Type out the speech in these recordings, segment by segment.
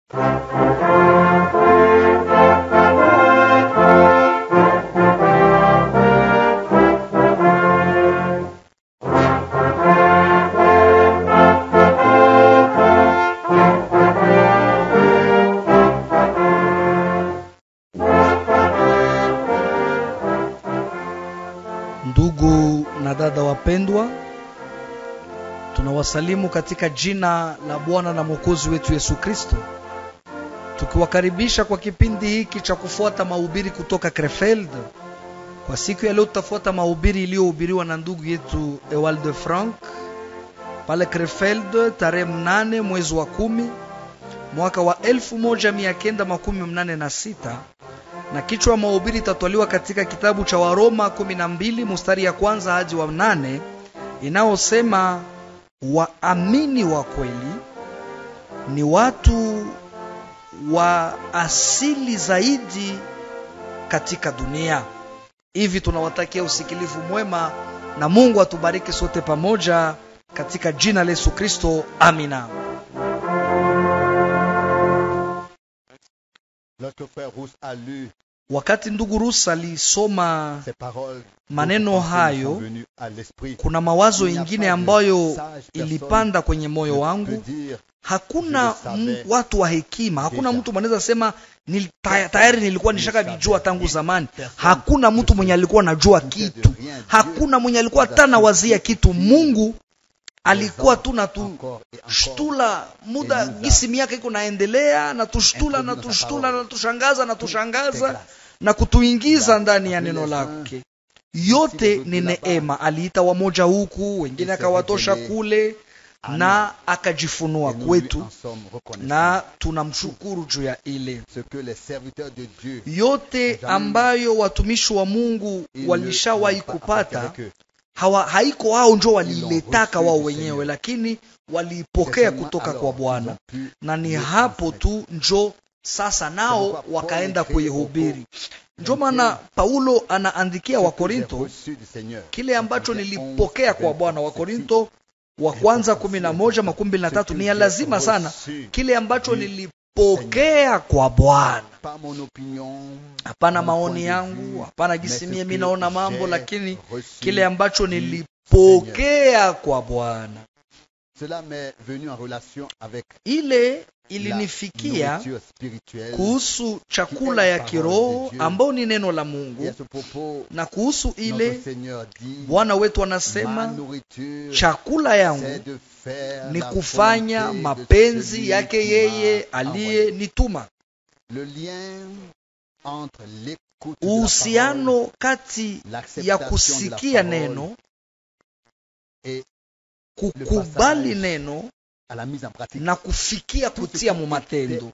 Ndugu na dada wapendwa, tunawasalimu katika jina la Bwana na Mwokozi wetu Yesu Kristo, tukiwakaribisha kwa kipindi hiki cha kufuata mahubiri kutoka Krefeld. Kwa siku ya leo tutafuata mahubiri iliyohubiriwa na ndugu yetu Ewald Frank pale Krefeld tarehe 8 mwezi wa 10 mwaka wa 1986, na kichwa mahubiri itatwaliwa katika kitabu cha Waroma 12 mstari ya kwanza hadi wa 8, inaosema waamini wa kweli ni watu wa asili zaidi katika dunia. Hivi tunawatakia usikilivu mwema na Mungu atubariki sote pamoja katika jina la Yesu Kristo. Amina. Wakati ndugu Rusa alisoma maneno hayo, kuna mawazo ingine ambayo ilipanda kwenye moyo wangu. Hakuna watu wa hekima, hakuna mtu mwanaweza sema tayari nilikuwa nishaka vijua tangu zamani. Hakuna mtu mwenye alikuwa najua kitu, hakuna mwenye alikuwa tana wazia kitu. Mungu alikuwa tu na tushtula muda gisi miaka iko naendelea, na tushtula na tushangaza na kutuingiza ndani ya neno lake. Yote ni neema. Aliita wamoja huku, wengine akawatosha kule, na akajifunua kwetu, na tunamshukuru juu ya ile yote ambayo watumishi wa Mungu walishawahi kupata. Haiko hao ndio waliletaka wao wenyewe, lakini waliipokea kutoka kwa Bwana, na ni hapo tu njo sasa nao wakaenda kuihubiri. Ndio maana Paulo anaandikia wa Korinto kile ambacho nilipokea kwa Bwana. Wa Korinto wa kwanza 11:23 ni lazima sana. Kile ambacho nilipokea kwa Bwana, hapana maoni yangu, hapana gisi mimi naona mambo, lakini kile ambacho nilipokea kwa Bwana. Ile ilinifikia kuhusu chakula ya kiroho ambao ni neno la Mungu, na kuhusu ile Bwana wetu anasema chakula yangu ni kufanya mapenzi yake yeye aliyenituma. Uhusiano kati ya kusikia neno, kukubali neno na kufikia kutia mu matendo,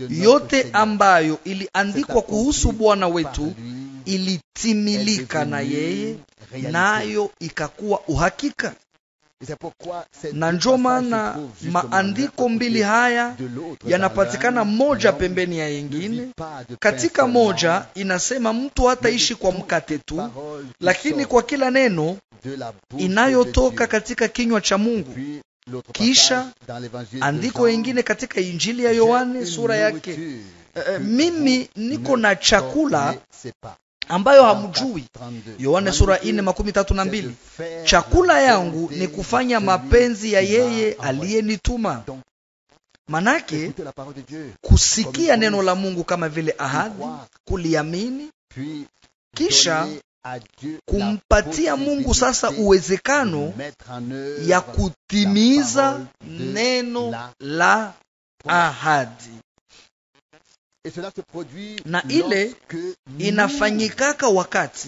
yote ambayo iliandikwa kuhusu Bwana wetu ilitimilika na yeye, nayo ikakuwa uhakika. Na ndio maana maandiko mbili haya yanapatikana moja pembeni ya yengine. Katika moja inasema mtu hataishi kwa mkate tu, lakini kwa kila neno inayotoka katika kinywa cha Mungu. Kisha andiko ingine katika Injili ya Yohane sura yake, mimi niko na chakula ambayo hamjui. Yohane sura 4:32, chakula yangu ni kufanya mapenzi ya yeye aliyenituma. Manake kusikia neno la Mungu kama vile ahadi, kuliamini, kisha kumpatia Mungu sasa uwezekano ya kutimiza neno la ahadi. Na ile inafanyikaka wakati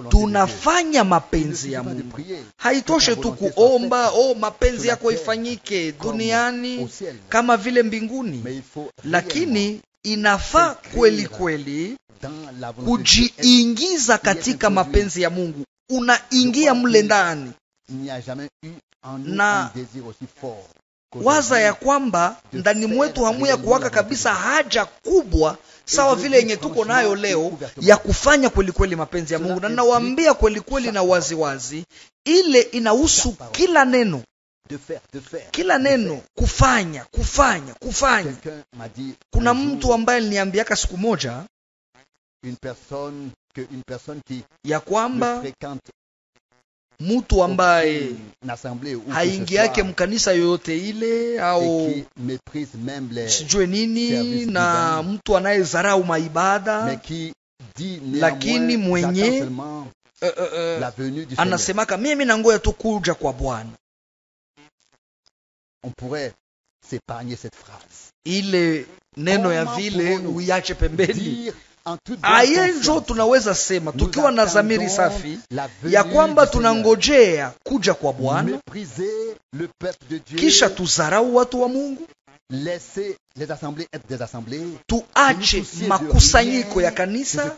tunafanya mapenzi ya Mungu. Haitoshe tu kuomba mapenzi yako ifanyike duniani kama vile mbinguni, lakini inafaa kweli kweli kujiingiza katika mapenzi ya Mungu. Unaingia mle ndani, na waza ya kwamba ndani mwetu hamuya kuwaka kabisa haja kubwa sawa vile yenye tuko nayo leo ya kufanya kweli kweli mapenzi ya Mungu. Na nawaambia kweli kweli na wazi wazi, ile inahusu kila neno Kila neno kufanya. Kuna mtu ambaye aliniambiaka siku moja ya kwamba mtu ambaye haingiake mkanisa yoyote ile au sijue nini, na mtu anayezarau maibada, lakini mwenye anasemaka mimi nangoya tu kuja kwa Bwana. Ile neno ya vile uiache pembeni. Ayenjo tunaweza sema tukiwa na dhamiri safi ya kwamba tunangojea kuja kwa Bwana, kisha tuzarau watu wa Mungu, tuache makusanyiko ya kanisa,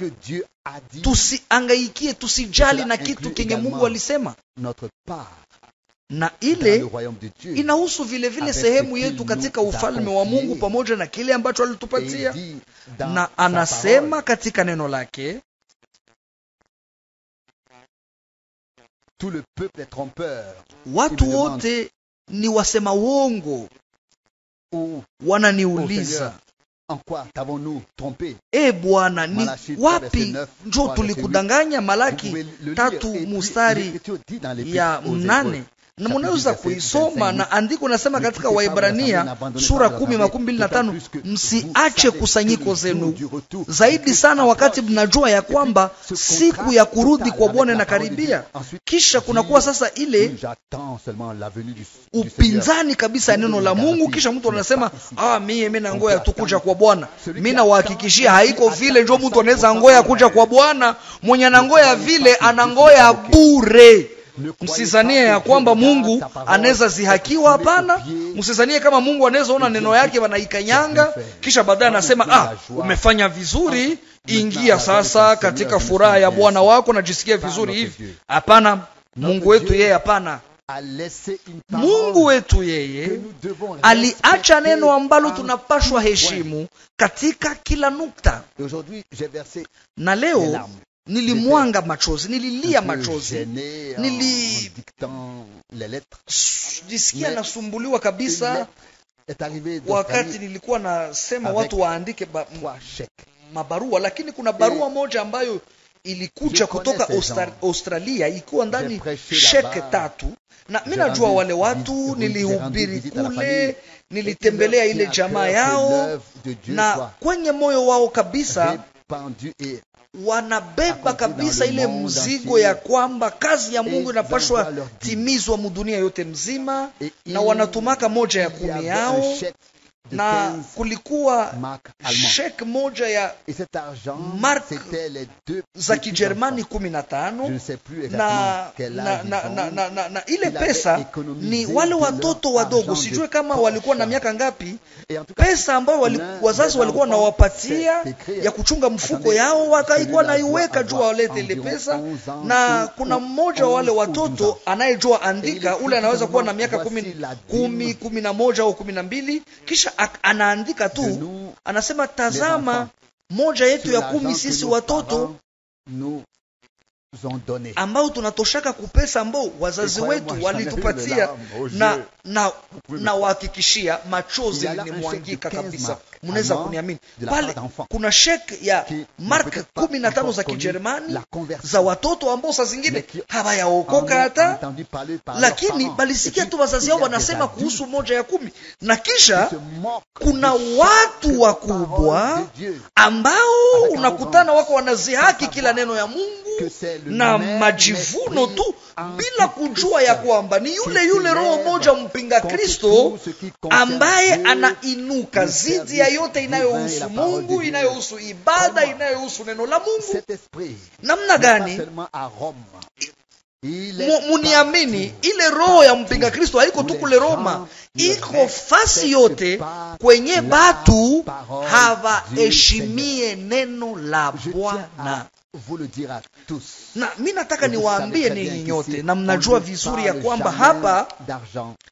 tusiangaikie, tusijali na kitu kenye Mungu alisema. Na ile inahusu vile vile sehemu yetu katika ufalme wa Mungu pamoja na kile ambacho alitupatia. Na anasema katika neno lake, watu wote ni wasema uongo. Wananiuliza, Bwana, ni wapi njo tulikudanganya? Malaki 3 mstari ya 8. Na mnaweza kuisoma, na andiko nasema katika Waebrania sura 10:25, msiache kusanyiko zenu, zaidi sana wakati mnajua ya kwamba siku ya kurudi kwa Bwana inakaribia. Kisha kunakuwa sasa ile upinzani kabisa neno la Mungu. Kisha mtu anasema mimi nangoya tu kuja kwa Bwana. Mimi nawahakikishia haiko vile ndio mtu anaweza ngoya kuja kwa Bwana. Mwenye anangoya vile anangoya bure. Msizanie ya kwamba Mungu anaweza zihakiwa. Hapana. Msizanie kama Mungu anaweza ona neno yake wanaikanyanga, kisha baadaye anasema umefanya vizuri, ingia sasa katika furaha ya Bwana wako na jisikia vizuri hivi. Hapana. Mungu wetu yeye, hapana. Mungu wetu yeye aliacha neno ambalo tunapashwa heshimu katika kila nukta. Na leo nilimwanga machozi, nililia machozi, nilijisikia nasumbuliwa kabisa wakati nilikuwa nasema watu waandike mabarua. Lakini kuna barua moja ambayo ilikuja kutoka Australia, ilikuwa ndani sheke 3. Na mimi najua wale watu, nilihubiri kule, nilitembelea ile jamaa yao, na kwenye moyo wao kabisa wanabeba kabisa ile mzigo ya kwamba kazi ya Mungu inapaswa timizwa mudunia yote mzima, na wanatumaka moja ya 10 yao, na kulikuwa shek moja ya mark za Kijerumani 15, na ile pesa ni wale watoto wadogo, sijue kama walikuwa na miaka ngapi, pesa ambayo wazazi walikuwa nawapatia ya kuchunga mfuko yao, wakaikuwa naiweka juu walete ile pesa. Na kuna mmoja wa wale watoto anayejua andika, ule anaweza kuwa na miaka 10, 11 au 12, kisha anaandika tu, anasema tazama, moja yetu ya 10 sisi watoto ambao tunatoshaka kupesa ambao wazazi wetu walitupatia, na wahakikishia machozi nimwangika kabisa. Mnaweza kuniamini, pale kuna shek ya mark 15 za Kijerumani za watoto ambao saa zingine hawayaokoka hata, lakini balisikia tu wazazi wao wanasema kuhusu moja ya 10. Na kisha kuna watu wakubwa ambao unakutana wako wanazihaki kila neno ya Mungu na majivuno tu, bila kujua ya kwamba ni yule roho moja mpinga Kristo ambaye anainuka zidi ya yote inayohusu Mungu, inayohusu ibada, inayohusu neno la Mungu. Namna gani? Muniamini, ile roho ya mpinga Kristo haiko tu kule Roma, iko fasi yote kwenye batu hawaheshimie neno la Bwana. Na mimi nataka niwaambie ninyi nyote, na mnajua vizuri ya kwamba hapa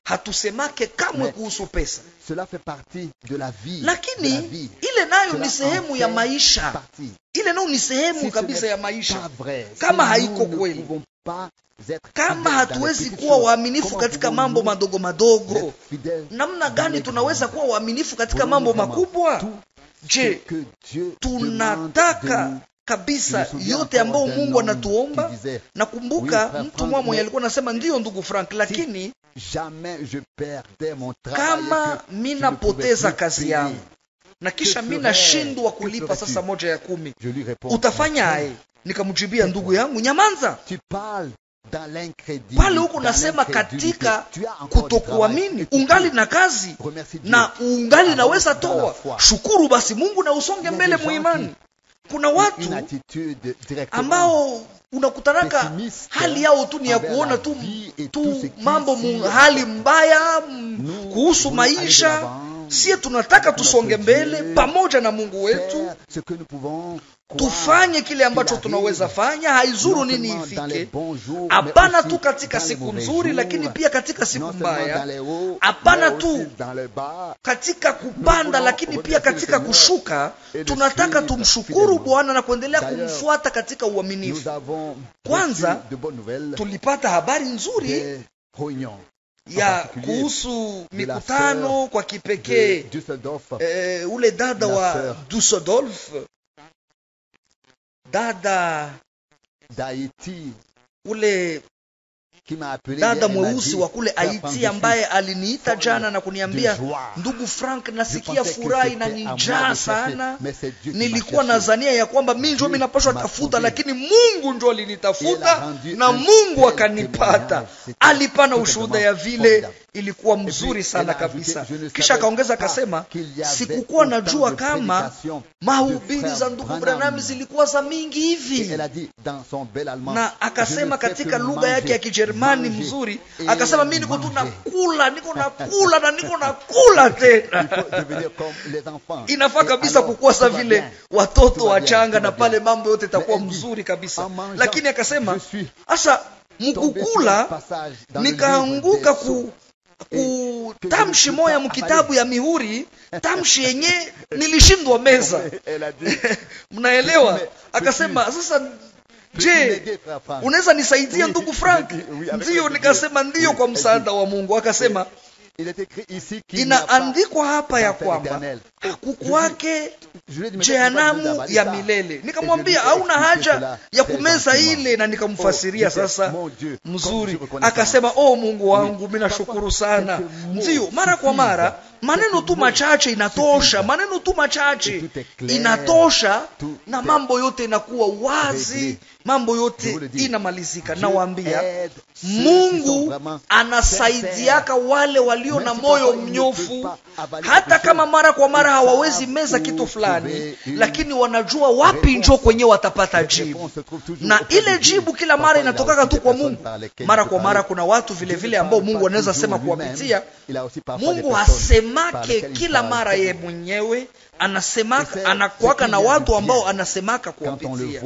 hatusemake kamwe kuhusu pesa, lakini ile nayo ni sehemu ya maisha. Ile nayo ni sehemu kabisa ya maisha. Kama haiko kweli, Kama hatuwezi kuwa waaminifu katika mambo madogo madogo, namna gani tunaweza kuwa waaminifu katika mambo makubwa? Je, tunataka kabisa yote ambayo Mungu anatuomba? Nakumbuka mtu mmoja alikuwa anasema, ndiyo ndugu Frank, lakini kama mimi napoteza kazi yangu na kisha mimi nashindwa kulipa sasa 1/10, utafanyaje? Nikamjibia, ndugu yangu, nyamanza. Pale huko nasema katika kutokuamini ungali na kazi na ungali naweza toa. Shukuru basi Mungu na usonge mbele muimani. Kuna watu ambao unakutanaka hali yao tu ni ya kuona tu mambo hali mbaya kuhusu maisha. Sie tunataka tusonge mbele pamoja na Mungu wetu, tufanye kile ambacho tunaweza fanya, haizuru nini ifike. Hapana tu katika siku nzuri, lakini pia katika siku mbaya. Hapana tu katika kupanda, lakini pia katika kushuka. Tunataka tumshukuru Bwana na kuendelea kumfuata katika uaminifu. Kwanza tulipata habari nzuri ya kuhusu mikutano kwa kipekee. Ule dada wa Düsseldorf, dada d'Haïti, ule dada mweusi wa kule Haiti ambaye aliniita jana na kuniambia, ndugu Frank, nasikia furahi na njaa sana. Nilikuwa nadhania ya kwamba mimi ndio ninapaswa tafuta, lakini Mungu ndio alinitafuta na Mungu akanipata. Alipana ushuhuda ya vile ilikuwa mzuri sana kabisa. Kisha akaongeza akasema, sikukuwa najua kama mahubiri za ndugu Branham zilikuwa za mingi hivi. Na akasema katika lugha yake ya Kijerumani mzuri, akasema, mimi niko tu nakula na niko nakula tena. Inafaa kabisa kukuwa sa vile watoto wachanga, na pale mambo yote itakuwa mzuri kabisa. Lakini akasema, asa mkukula nikaanguka tamshi moya mkitabu ya mihuri, tamshi yenye nilishindwa meza. Mnaelewa? Akasema, sasa je, unaweza nisaidia ndugu Frank? Ndiyo. Nikasema ndiyo, kwa msaada wa Mungu. Akasema, inaandikwa hapa ya kwamba hakukwake jehanamu ya milele. Nikamwambia hauna haja ya kumeza ile, na nikamfasiria sasa mzuri. Akasema, oh Mungu wangu, mimi nashukuru sana. Ndiyo, mara kwa mara maneno tu machache inatosha, maneno tu machache inatosha, na mambo yote inakuwa wazi, mambo yote inamalizika. Nawaambia, Mungu anasaidiaka wale walio na moyo mnyofu, hata kama mara kwa mara hawawezi meza kitu fulani, lakini wanajua wapi njo kwenye watapata jibu. Na ile jibu kila mara inatokaka tu kwa Mungu. Mara kwa mara kuna watu vile vile ambao Mungu anaweza sema kuwapitia. Mungu hasemake kila mara ye mwenyewe, anasemaka, anakuwaka na watu ambao anasemaka kuwapitia.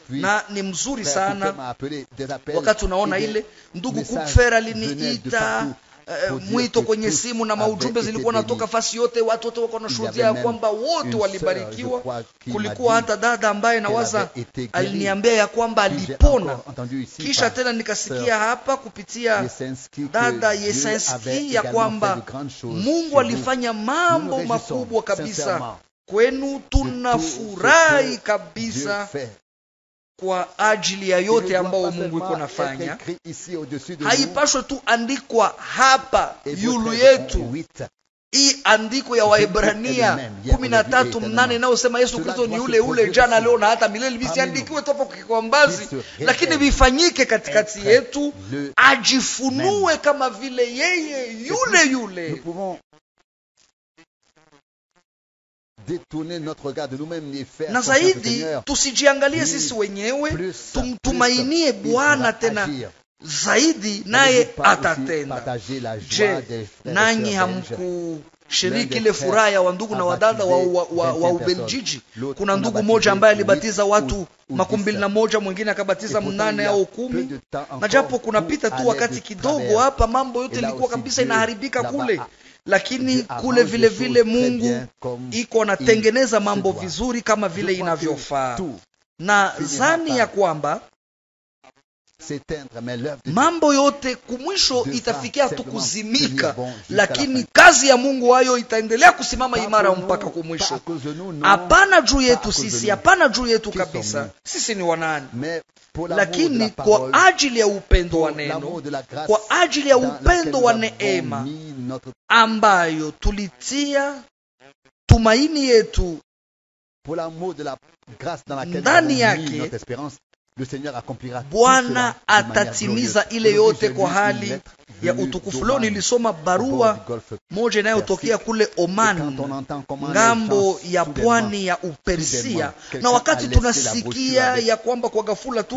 Na ni mzuri sana wakati unaona ile ndugu Kupfera aliniita mwito kwenye simu, na maujumbe zilikuwa natoka fasi yote, watu wote wako nashuhudia ya kwamba wote walibarikiwa. Kulikuwa hata dada ambaye nawaza aliniambia ya kwamba alipona. Kisha tena nikasikia hapa kupitia dada Yesenski ya kwamba Mungu alifanya mambo makubwa kabisa kwenu. Tunafurahi kabisa kwa ajili ya yote ambao Mungu yuko nafanya. Haipashwe tu andikwa hapa yulu yetu, hii andiko ya Waebrania 13:8 inayosema Yesu Kristo ni ule jana leo na hata milele, visiandikiwe topo kwa kikwambazi, lakini vifanyike katikati yetu, ajifunue kama vile yeye yule. Na zaidi tusijiangalie sisi wenyewe, tumtumainie Bwana tena zaidi, naye atatenda. Je, nanyi hamkushiriki ile furaha ya wandugu na wadada wa Ubeljiji? Kuna ndugu moja ambaye alibatiza watu 21, mwingine akabatiza 8 au 10. Na japo kunapita tu wakati kidogo hapa, mambo yote ilikuwa kabisa inaharibika kule, lakini kule vile vile Mungu iko anatengeneza mambo vizuri kama vile inavyofaa. Na zani ya kwamba mambo yote kumwisho itafikia tu kuzimika, lakini kazi ya Mungu hayo itaendelea kusimama imara mpaka kumwisho. Hapana juu yetu sisi, hapana juu yetu kabisa, sisi ni wanani, lakini kwa ajili ya upendo wa neno, kwa ajili ya upendo wa neema ambayo tulitia tumaini yetu ndani yake, Bwana atatimiza ile yote kwa hali ya utukufu. Leo nilisoma barua moja inayotokea kule Oman, ngambo ya pwani ya Upersia, na wakati tunasikia ya kwamba kwa ghafula tu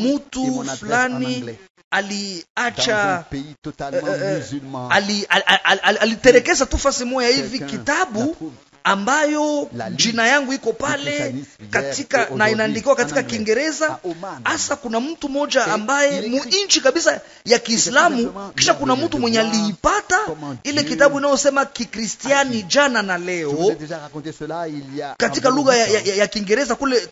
mtu fulani aliacha aliterekeza tu fasi moja hivi kitabu ambayo jina yangu iko pale katika na inaandikiwa katika Kiingereza. Hasa kuna mtu mmoja ambaye muinchi kabisa ya Kiislamu, kisha kuna mtu mwenye aliipata ile kitabu inayosema Kikristiani jana na leo katika lugha ya Kiingereza kule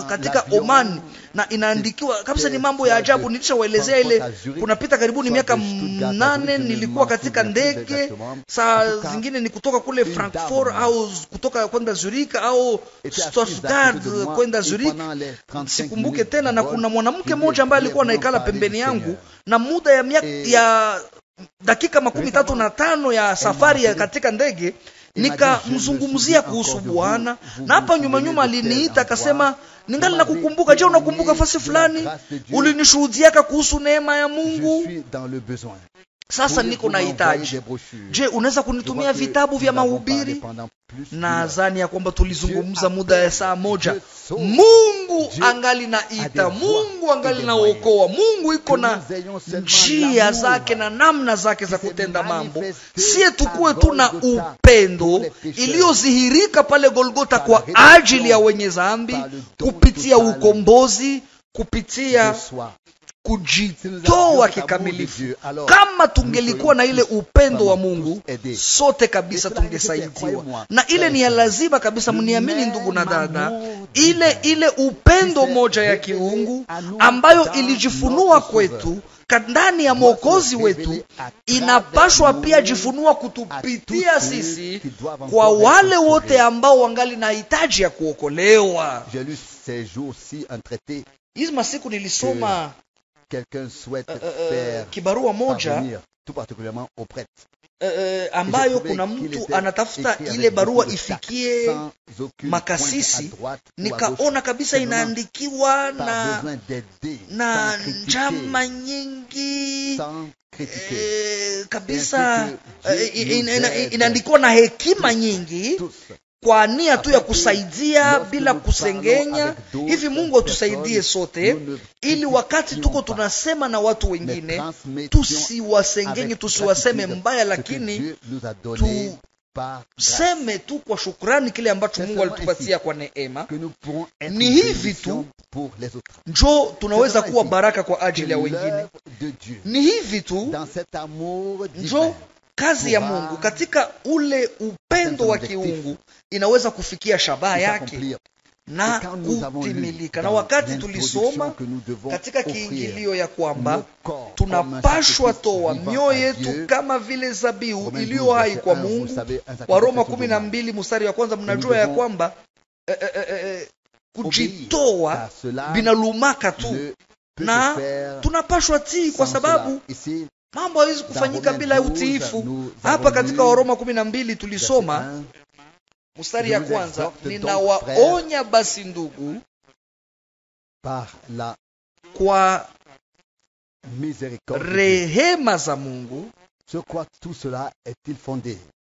katika Oman, na inaandikiwa kabisa. Ni mambo ya ajabu. Nilishawaelezea ile kunapita karibuni miaka 8 nilikuwa katika ndege, saa zingine ni kutoka kule Frankfurt au kutoka kwenda Zurich au Stuttgart kwenda Zurich, sikumbuke tena. Na kuna mwanamke mmoja ambaye alikuwa anaikala pembeni yangu, na muda ya dakika 35 ya safari ya katika ndege nikamzungumzia kuhusu Bwana, na hapa nyuma aliniita akasema, ningali nakukumbuka. Je, unakumbuka fasi fulani ulinishuhudiaka kuhusu neema ya Mungu? Sasa niko na hitaji. Je, unaweza kunitumia vitabu vya mahubiri? Nadhani ya kwamba tulizungumza muda ya saa moja. Mungu angali naita, Mungu angali naokoa, Mungu iko na njia zake na namna zake za kutenda mambo. Sie tukue tu na upendo iliyozihirika pale Golgota kwa ajili ya wenye dhambi, kupitia ukombozi, kupitia kujitoa kikamilifu. Kama tungelikuwa na ile upendo wa Mungu, sote kabisa tungesaidiwa. Na ile ni ya lazima kabisa, mniamini ndugu na dada, ile upendo moja ya kiungu ambayo ilijifunua kwetu ndani ya Mwokozi wetu, inapashwa pia jifunua kutupitia sisi kwa wale wote ambao wangali na hitaji ya kuokolewa. Hizi masiku nilisoma kibarua moja ambayo kuna mtu anatafuta ile barua ifikie makasisi. Nikaona kabisa inaandikiwa na njama nyingi kabisa, inaandikiwa na hekima nyingi kwa nia tu ya kusaidia bila kusengenya. Hivi Mungu atusaidie sote, ili wakati tuko tunasema na watu wengine, tusiwasengenye, tusiwaseme mbaya, lakini tuseme tu kwa shukrani kile ambacho Mungu alitupatia kwa neema. Ni hivi tu njo tunaweza kuwa baraka kwa ajili ya wengine. Ni hivi tu njo kazi ya Mungu katika ule upendo wa kiungu inaweza kufikia shabaha yake na kutimilika. Na wakati tulisoma katika kiingilio ya kwamba tunapashwa toa mioyo yetu kama vile zabihu iliyo hai kwa Mungu, Waroma 12 mstari wa kwanza, mnajua ya kwamba kujitoa binalumaka tu, na tunapashwa tii, kwa sababu mambo hawezi kufanyika bila utiifu. Hapa katika Waroma 12 tulisoma mstari ya kwanza, ninawaonya basi ndugu kwa rehema za Mungu.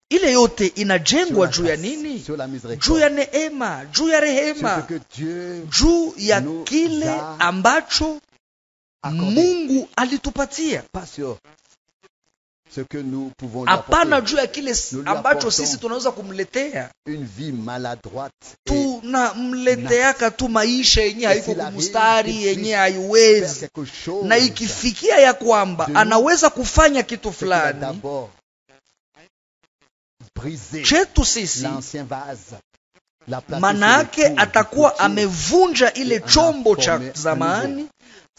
Ile yote inajengwa juu ya nini? Juu ya neema, juu ya rehema, juu ya kile ambacho Mungu alitupatia. Hapana juu ya kile ambacho sisi tunaweza kumletea. Tunamleteaka tu maisha yenye haiko kumustari, yenye haiwezi. Na ikifikia ya kwamba anaweza kufanya kitu fulani chetu sisi, manake atakuwa amevunja ile chombo cha zamani,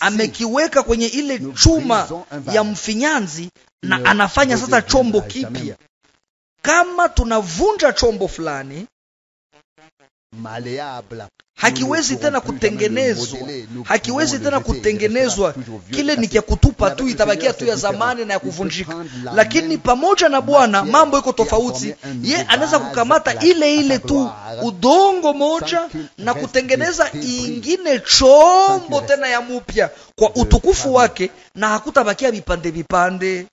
amekiweka kwenye ile chuma ya mfinyanzi na anafanya sasa chombo kipya. Kama tunavunja chombo fulani, hakiwezi tena kutengenezwa, kile ni kia kutupa tu, itabakia tu ya zamani na ya kuvunjika. Lakini pamoja na Bwana mambo iko tofauti. Ye anaweza kukamata ile tu udongo moja na kutengeneza ingine chombo tena ya mupya kwa utukufu wake, na hakutabakia vipande.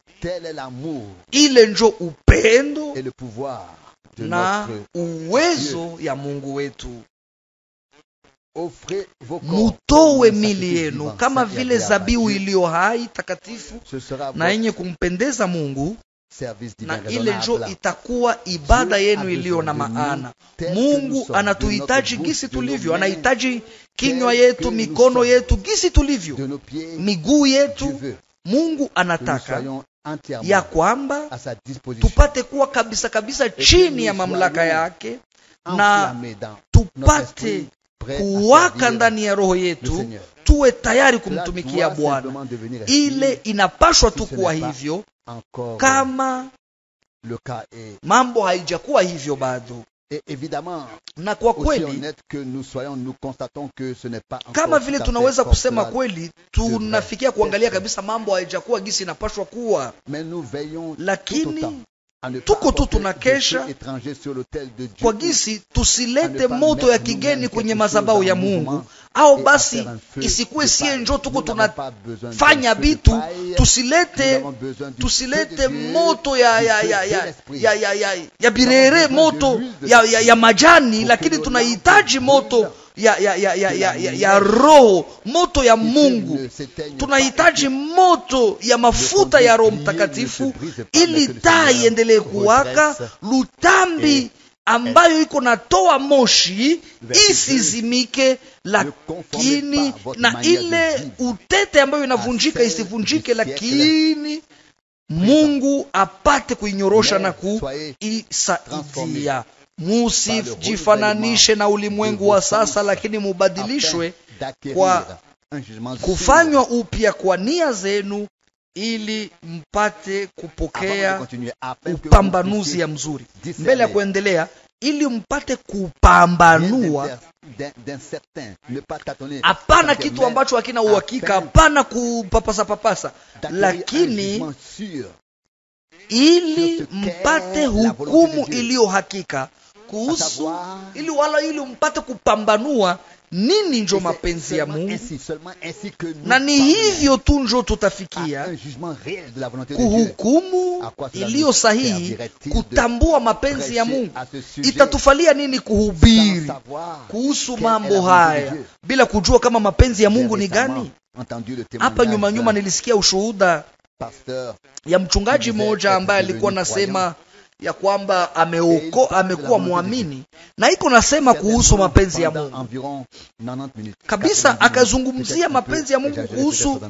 Ile njo upendo na uwezo ya Mungu wetu. Mutowe mili yenu kama vile zabihu iliyo hai, takatifu na yenye kumpendeza Mungu, na ile njo itakuwa ibada yenu iliyo na maana. Mungu anatuhitaji gisi tulivyo, anahitaji kinywa yetu, mikono yetu gisi tulivyo, miguu yetu. Mungu anataka ya kwamba tupate kuwa kabisa chini ya mamlaka yake, na tupate kuwaka ndani ya roho yetu, tuwe tayari kumtumikia Bwana. Ile inapashwa tu kuwa hivyo. Kama mambo haijakuwa hivyo bado, na kwa kweli kama vile tunaweza kusema kweli, tunafikia kuangalia kabisa mambo haijakuwa gisi inapashwa kuwa, lakini tuko tu tunakesha kwa gisi tusilete moto ya kigeni kwenye madhabahu ya Mungu, au basi isikuwe sie njo tuko tunafanya vitu, tusilete moto ya birere, moto ya majani, lakini tunahitaji moto ya roho, moto ya Mungu. Tunahitaji moto ya mafuta ya Roho Mtakatifu, ili taa iendelee kuwaka, lutambi ambayo iko natoa moshi isizimike, lakini na ile utete ambayo inavunjika isivunjike, lakini Mungu apate kuinyorosha na kuisaidia. Musijifananishe na ulimwengu wa sasa, lakini mubadilishwe kwa kufanywa upya kwa nia zenu, ili mpate kupokea upambanuzi ya mzuri. Mbele ya kuendelea, ili mpate kupambanua, hapana kitu ambacho hakina uhakika, hapana kupapasa, lakini ili mpate hukumu iliyo hakika kuhusu, ili mpate kupambanua nini njo mapenzi ya Mungu, na ni hivyo tu njo tutafikia kuhukumu iliyo sahihi, kutambua mapenzi ya Mungu. Itatufalia nini kuhubiri kuhusu mambo haya bila kujua kama mapenzi ya Mungu ni gani? Hapa nyuma nilisikia ushuhuda ya mchungaji mmoja ambaye alikuwa nasema ya kwamba amekuwa muamini, na iko nasema kuhusu mapenzi ya Mungu kabisa. Akazungumzia mapenzi ya Mungu kuhusu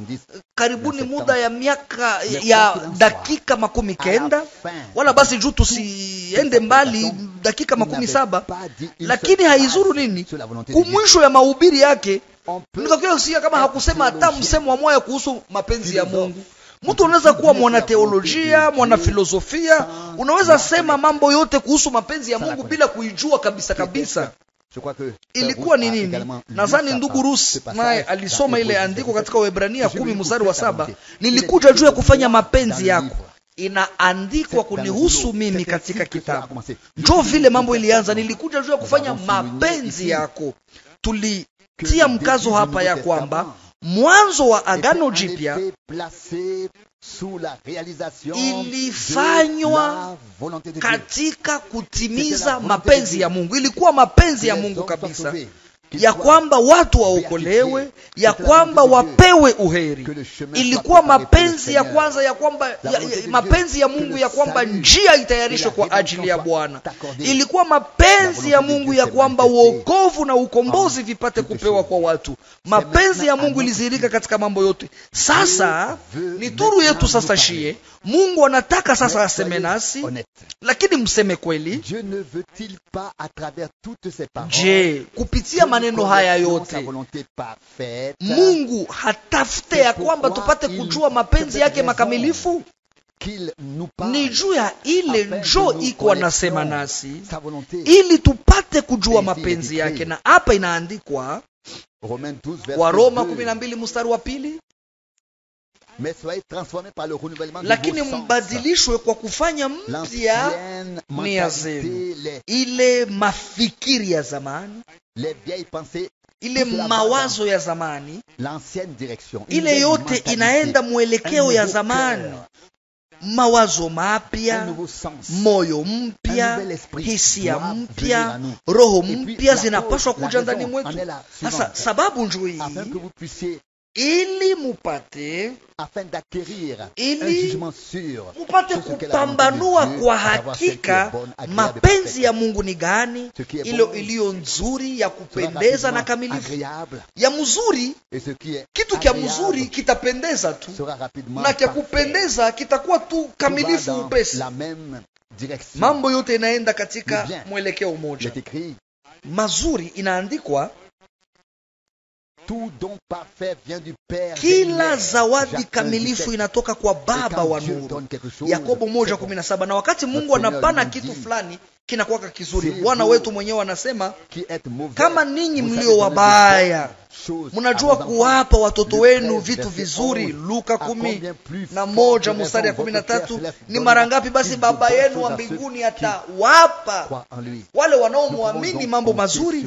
karibuni muda ya miaka ya dakika 90, wala basi juu tusiende mbali, dakika 17, lakini haizuru nini kumwisho ya mahubiri yake. Nikakusikia kama hakusema hata msemo wa moja kuhusu mapenzi ya Mungu. Mtu unaweza kuwa mwana teolojia, mwana filosofia, unaweza sema mambo yote kuhusu mapenzi ya Mungu bila kuijua kabisa. Ilikuwa ni nini? Nadhani ndugu Rus naye alisoma ile andiko katika Waebrania 10:7. Nilikuja juu ya kufanya mapenzi yako. Inaandikwa kunihusu mimi katika kitabu. Njoo vile mambo ilianza, nilikuja juu ya kufanya mapenzi yako. Tulitia mkazo hapa ya kwamba mwanzo wa Agano Jipya ilifanywa katika kutimiza mapenzi ya Mungu. Ilikuwa mapenzi ya Mungu kabisa ya kwamba watu waokolewe, ya kwamba wapewe uheri. Ilikuwa mapenzi ya kwanza ya kwamba mapenzi ya Mungu ya kwamba njia itayarishwe kwa ajili ya Bwana. Ilikuwa mapenzi ya Mungu ya kwamba wokovu na ukombozi vipate kupewa kwa watu. Mapenzi ya Mungu ilizirika katika mambo yote. Sasa ni turu yetu sasa shie. Mungu anataka sasa aseme nasi, lakini mseme kweli. Je, kupitia maneno haya yote, Mungu hatafute ya kwamba tupate kujua mapenzi yake makamilifu? Ni juu ya ile njo iko anasema nasi ili tupate kujua mapenzi yake. Na hapa inaandikwa Waroma 12 mstari wa 2, lakini mbadilishwe kwa kufanya mpya nia zenu. Ile mafikiri ya zamani, ile mawazo ya zamani, ile yote inaenda mwelekeo ya zamani. Mawazo mapya, moyo mpya, hisia mpya, roho mpya zinapaswa kuja ndani mwetu. Sasa sababu njoo hii, ili mupate kupambanua kwa hakika mapenzi ya Mungu ni gani, iliyo nzuri, ya kupendeza na kamilifu. Ya mzuri, kitu kia mzuri kitapendeza tu, na kia kupendeza kitakuwa tu kamilifu upesi. Mambo yote inaenda katika mwelekeo mmoja. Mazuri inaandikwa, kila zawadi kamilifu inatoka kwa Baba wa nuru. Yakobo 1:17. Na wakati Mungu anapana kitu fulani kinakuwa kizuri, Bwana wetu mwenyewe anasema, kama ninyi mlio wabaya mnajua kuwapa watoto wenu vitu vizuri. Luka 11 mstari 13. Ni mara ngapi basi Baba yenu wa mbinguni atawapa wale wanaomwamini mambo mazuri?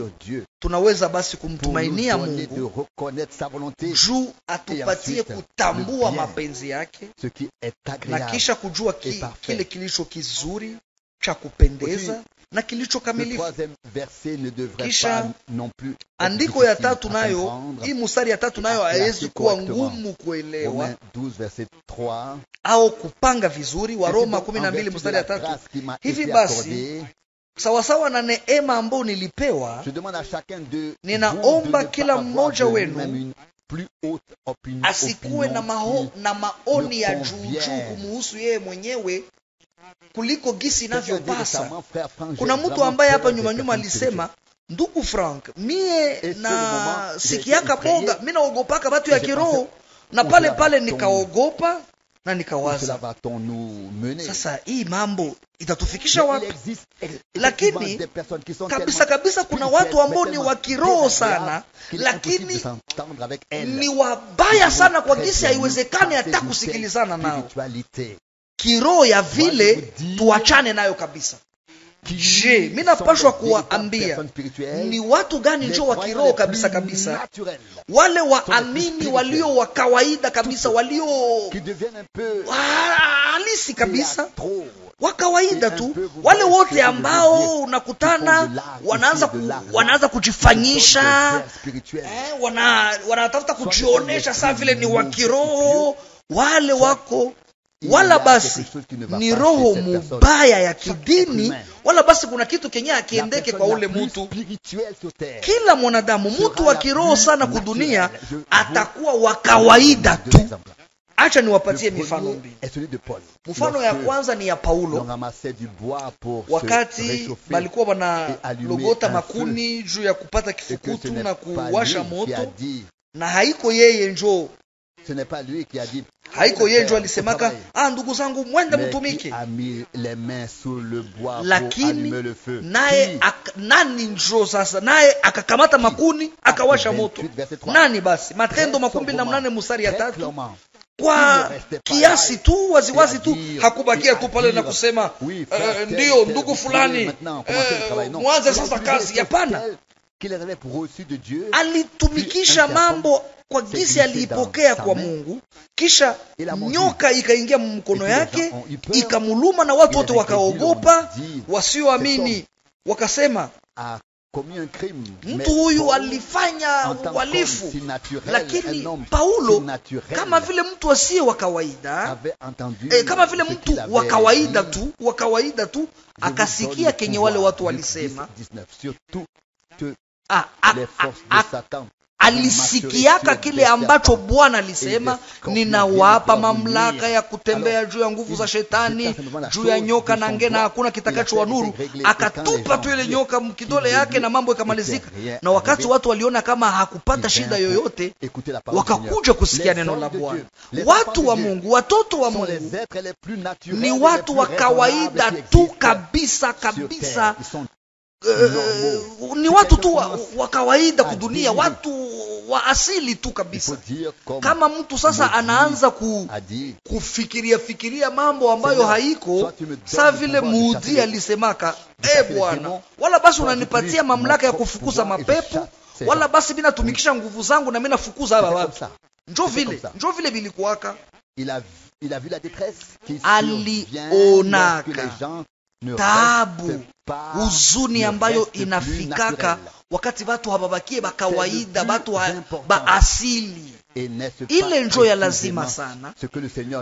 Tunaweza basi kumtumainia Mungu juu atupatie kutambua mapenzi yake na kisha kujua kile kilicho kizuri, cha kupendeza na kilicho kamilifu. Kisha andiko ya tatu nayo, hii mstari ya tatu nayo haiwezi kuwa ngumu kuelewa au kupanga vizuri. Waroma 12 mstari ya 3. Hivi basi, sawasawa na neema ambayo nilipewa, ninaomba kila mmoja wenu asikuwe na maoni ya juu kumuhusu yeye mwenyewe kuliko gisi inavyopasa. Kuna mtu ambaye hapa nyuma alisema, ndugu Frank, mie na sikiaka boga, mimi naogopaka watu ya kiroho, na pale nikaogopa na nikawaza, sasa hii mambo itatufikisha wapi? Lakini kabisa kuna watu ambao ni wa kiroho sana, lakini ni wabaya sana kwa gisi haiwezekani hata kusikilizana nao kiroho ya vile, tuachane nayo kabisa. Je, mimi napashwa kuwaambia ni watu gani njo wa kiroho kabisa? Wale waamini walio wa kawaida kabisa, walio halisi kabisa, wa kawaida tu. Wale wote ambao unakutana wanaanza kujifanyisha, wanatafuta kujionesha saa vile ni wa kiroho, wale wako wala basi ni roho mubaya ya kidini, wala basi kuna kitu kenye akiendeke kwa ule mtu. Kila mwanadamu, mtu wa kiroho sana kudunia, atakuwa wa kawaida tu. Acha niwapatie mifano mbili. Mfano ya kwanza ni ya Paulo, wakati balikuwa wanalogota makuni juu ya kupata kifukutu na kuwasha moto, na haiko yeye njo alisemaka, ndugu zangu mwende mtumike. Lakini naye nani njo sasa, naye akakamata makuni akawasha moto. Nani basi? Matendo 28 mstari ya 3. Kwa kiasi tu, waziwazi tu, hakubakia tu pale na kusema ndio ndugu fulani mwanze sasa kazi. Hapana, alitumikisha mambo kwa gisi aliipokea kwa Mungu. Kisha nyoka ikaingia mkono yake ikamuluma, na watu wote wakaogopa, wasioamini wakasema, mtu huyu alifanya uhalifu. Lakini Paulo, kama vile mtu asiye wa kawaida, kama vile mtu wa kawaida tu, akasikia kenye wale watu walisema, alisikiaka kile ambacho Bwana alisema, ninawapa mamlaka ya kutembea juu ya nguvu za shetani, juu ya nyoka na nge, na hakuna kitakacho wanuru. Akatupa tu ile nyoka mkidole yake na mambo yakamalizika. Na wakati watu waliona kama hakupata shida yoyote, wakakuja kusikia neno la Bwana. Watu wa Mungu, watoto wa Mungu ni watu wa kawaida tu kabisa kabisa. Ni watu tu wa kawaida kudunia, watu wa asili tu kabisa. Kama mtu sasa anaanza kufikiria mambo ambayo haiko, saa vile Mudi alisemaka, Bwana, wala basi unanipatia mamlaka ya kufukuza mapepo, wala basi mimi natumikisha nguvu zangu na mimi nafukuza hawa watu. Njoo vile bilikuwaka. Alionaka taabu, huzuni ambayo inafikaka wakati watu hababakie ba kawaida, watu ba asili. Ile njoo ya lazima sana.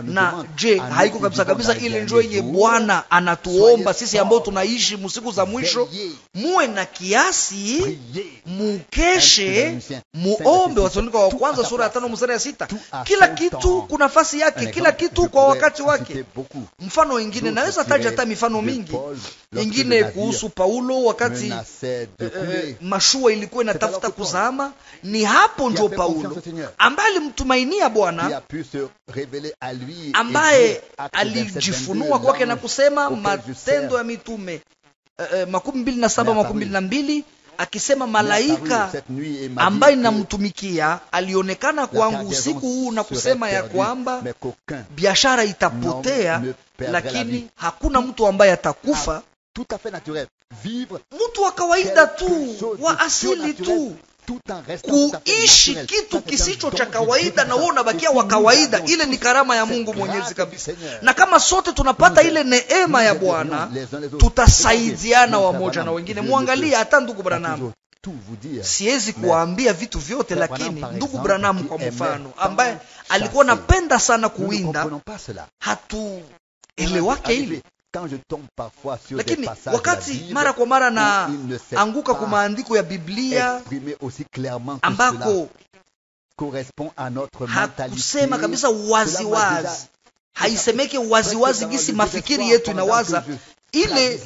Na je, haiko kabisa ile njoo yenye Bwana anatuomba sisi ambao tunaishi msiku za mwisho? Muwe na kiasi, mukeshe, muombe. Wathesalonike wa kwanza sura ya 5 mstari ya 6. Kila kitu kuna nafasi yake, kila kitu kwa wakati wake. Mfano mwingine naweza taja hata mifano mingi. Ingine kuhusu Paulo, wakati mashua ilikuwa inatafuta kuzama, ni hapo ndio Paulo ambaye alimtumainia Bwana, ambaye alijifunua kwake na kusema, Matendo ya Mitume 27:22, akisema, malaika ambaye namtumikia alionekana kwangu usiku huu na kusema ya kwamba biashara itapotea, lakini hakuna mtu ambaye atakufa. Mtu wa kawaida tu, wa asili tu, kuishi kitu kisicho cha kawaida na wewe unabakia wa kawaida. Ile ni karama ya Mungu Mwenyezi kabisa. Na kama sote tunapata ile neema ya Bwana, tutasaidiana wamoja na wengine. Muangalie hata ndugu Branham. Siwezi kuwaambia vitu vyote, lakini ndugu Branham kwa mfano, ambaye alikuwa anapenda sana kuwinda, hatuelewake ile. Lakini wakati mara kwa mara na anguka kwa maandiko ya Biblia ambako hakusema kabisa waziwazi, haisemeke waziwazi gisi mafikiri yetu inawaza, ile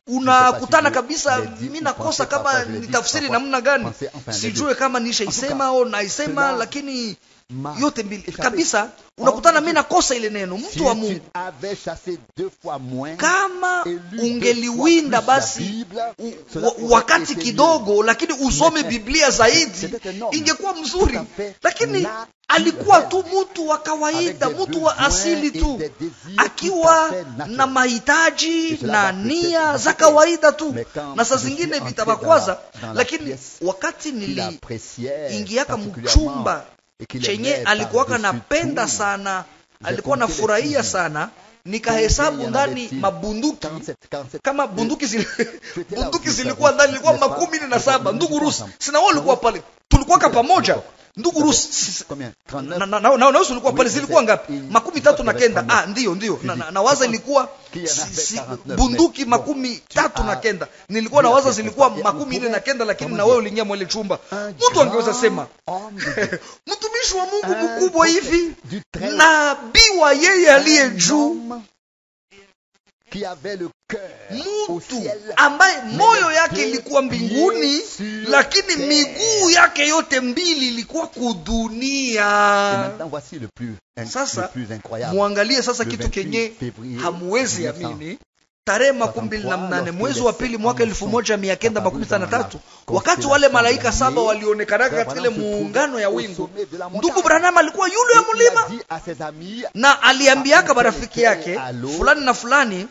unakutana kabisa. Mimi nakosa kama nitafsiri namna gani, sijue kama nishaisema au naisema, lakini yote mbili kabisa unakutana mimi nakosa ile neno. Mtu wa Mungu, kama ungeliwinda basi wakati kidogo, lakini usome Biblia zaidi, ingekuwa mzuri. Lakini alikuwa tu mtu wa kawaida, mtu wa asili tu, akiwa na mahitaji na nia za kawaida tu, na saa zingine vitabakwaza. Lakini wakati niliingiaka mchumba chenye alikuwa napenda sana, alikuwa nafurahia sana, nikahesabu ndani mabunduki, kama bunduki zilikuwa ndani, ilikuwa 17. Ndugu Rusi, sina wao ulikuwa pale, tulikuwa pamoja. Ndugu Rusi, na ulikuwa pale, zilikuwa ngapi? 39. Ndio. Na waza ilikuwa bunduki 39. Nilikuwa na waza zilikuwa 49, lakini na wewe uliingia mwele chumba. Mtu angeweza sema mtumishi wa Mungu mkubwa hivi, nabii wa yeye aliye juu, mtu ambaye moyo yake ilikuwa mbinguni, lakini miguu yake yote mbili ilikuwa kudunia. Sasa muangalie sasa kitu kenye hamuwezi amini. Tarehe 28 mwezi wa pili mwaka 1953, wakati wale malaika 7 walionekana katika ile muungano ya wingu, ndugu Branham alikuwa yule ya mlima, na aliambiaka marafiki yake fulani na fulani,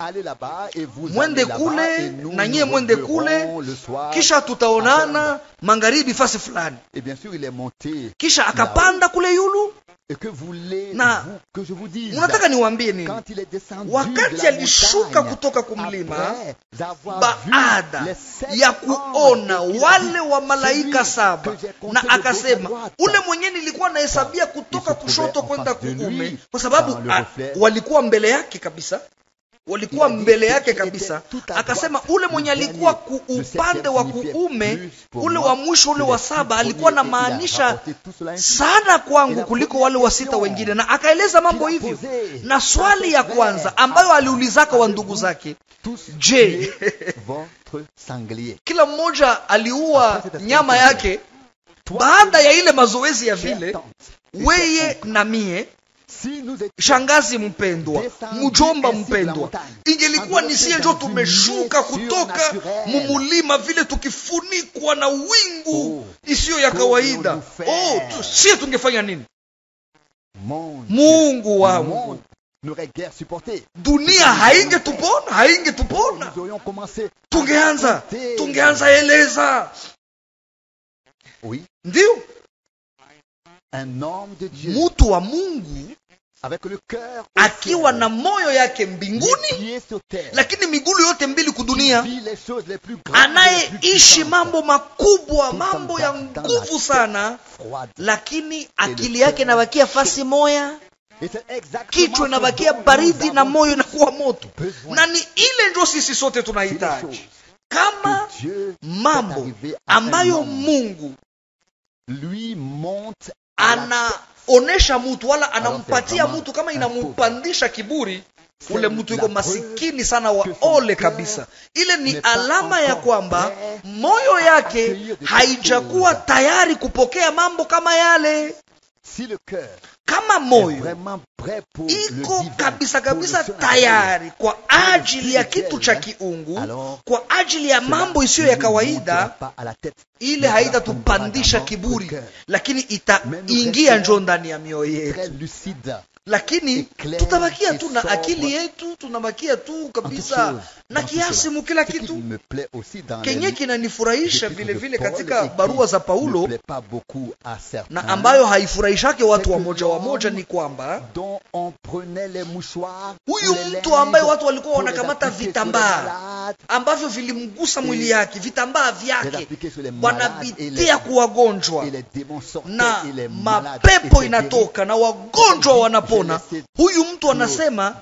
mwende kule na nyie mwende kule, kisha tutaonana magharibi fasi fulani. Kisha akapanda kule yulu. Na unataka niwaambie nini? Wakati alishuka kutoka kumlima, baada ya kuona wale wa malaika 7, na akasema, ule mwenye nilikuwa nahesabia kutoka kushoto kwenda kuume, kwa sababu walikuwa mbele yake kabisa, walikuwa mbele yake kabisa. Akasema ule mwenye alikuwa upande wa kuume, ule wa mwisho, ule wa 7, alikuwa na maanisha sana kwangu kuliko wale wa 6 wengine. Na akaeleza mambo hivyo. Na swali ya kwanza ambayo aliulizaka wa ndugu zake, je, kila mmoja aliua nyama yake baada ya ile mazoezi ya vile? Weye na mie, shangazi mpendwa, mjomba mpendwa, ingelikuwa nisie njo tumeshuka kutoka mumulima vile tukifunikwa na wingu isiyo ya kawaida, sie tungefanya nini? Mungu wangu, dunia haingetupona. Tungeanza eleza. Ndio mtu wa Mungu akiwa na moyo yake mbinguni, lakini miguu yote mbili kudunia, anayeishi mambo makubwa, mambo ya nguvu sana, lakini akili yake inabakia fasi moya, kichwa inabakia baridi na moyo inakuwa moto. Na ni ile ndio sisi sote tunahitaji. Kama mambo ambayo Mungu anaonesha mtu wala anampatia mtu, kama inampandisha kiburi, ule mtu yuko masikini sana, wa ole kabisa. Ile ni alama ya kwamba moyo yake haijakuwa tayari kupokea mambo kama yale. Kama moyo iko kabisa tayari kwa ajili ya kitu cha kiungu, kwa ajili ya mambo isiyo ya kawaida, ile haitatupandisha kiburi, lakini itaingia njo ndani ya mioyo yetu. Lakini tutabakia tu na akili yetu, tunabakia tu kabisa na kiasi mu kila kitu. Kenye kinanifurahisha vile vile katika barua za Paulo, na ambayo haifurahishake watu wa moja ni kwamba huyu mtu ambaye watu walikuwa wanakamata vitambaa ambavyo vilimgusa mwili yake, vitambaa vyake wanabitia kuwagonjwa, na mapepo inatoka na wagonjwa wanapona. Huyu mtu anasema,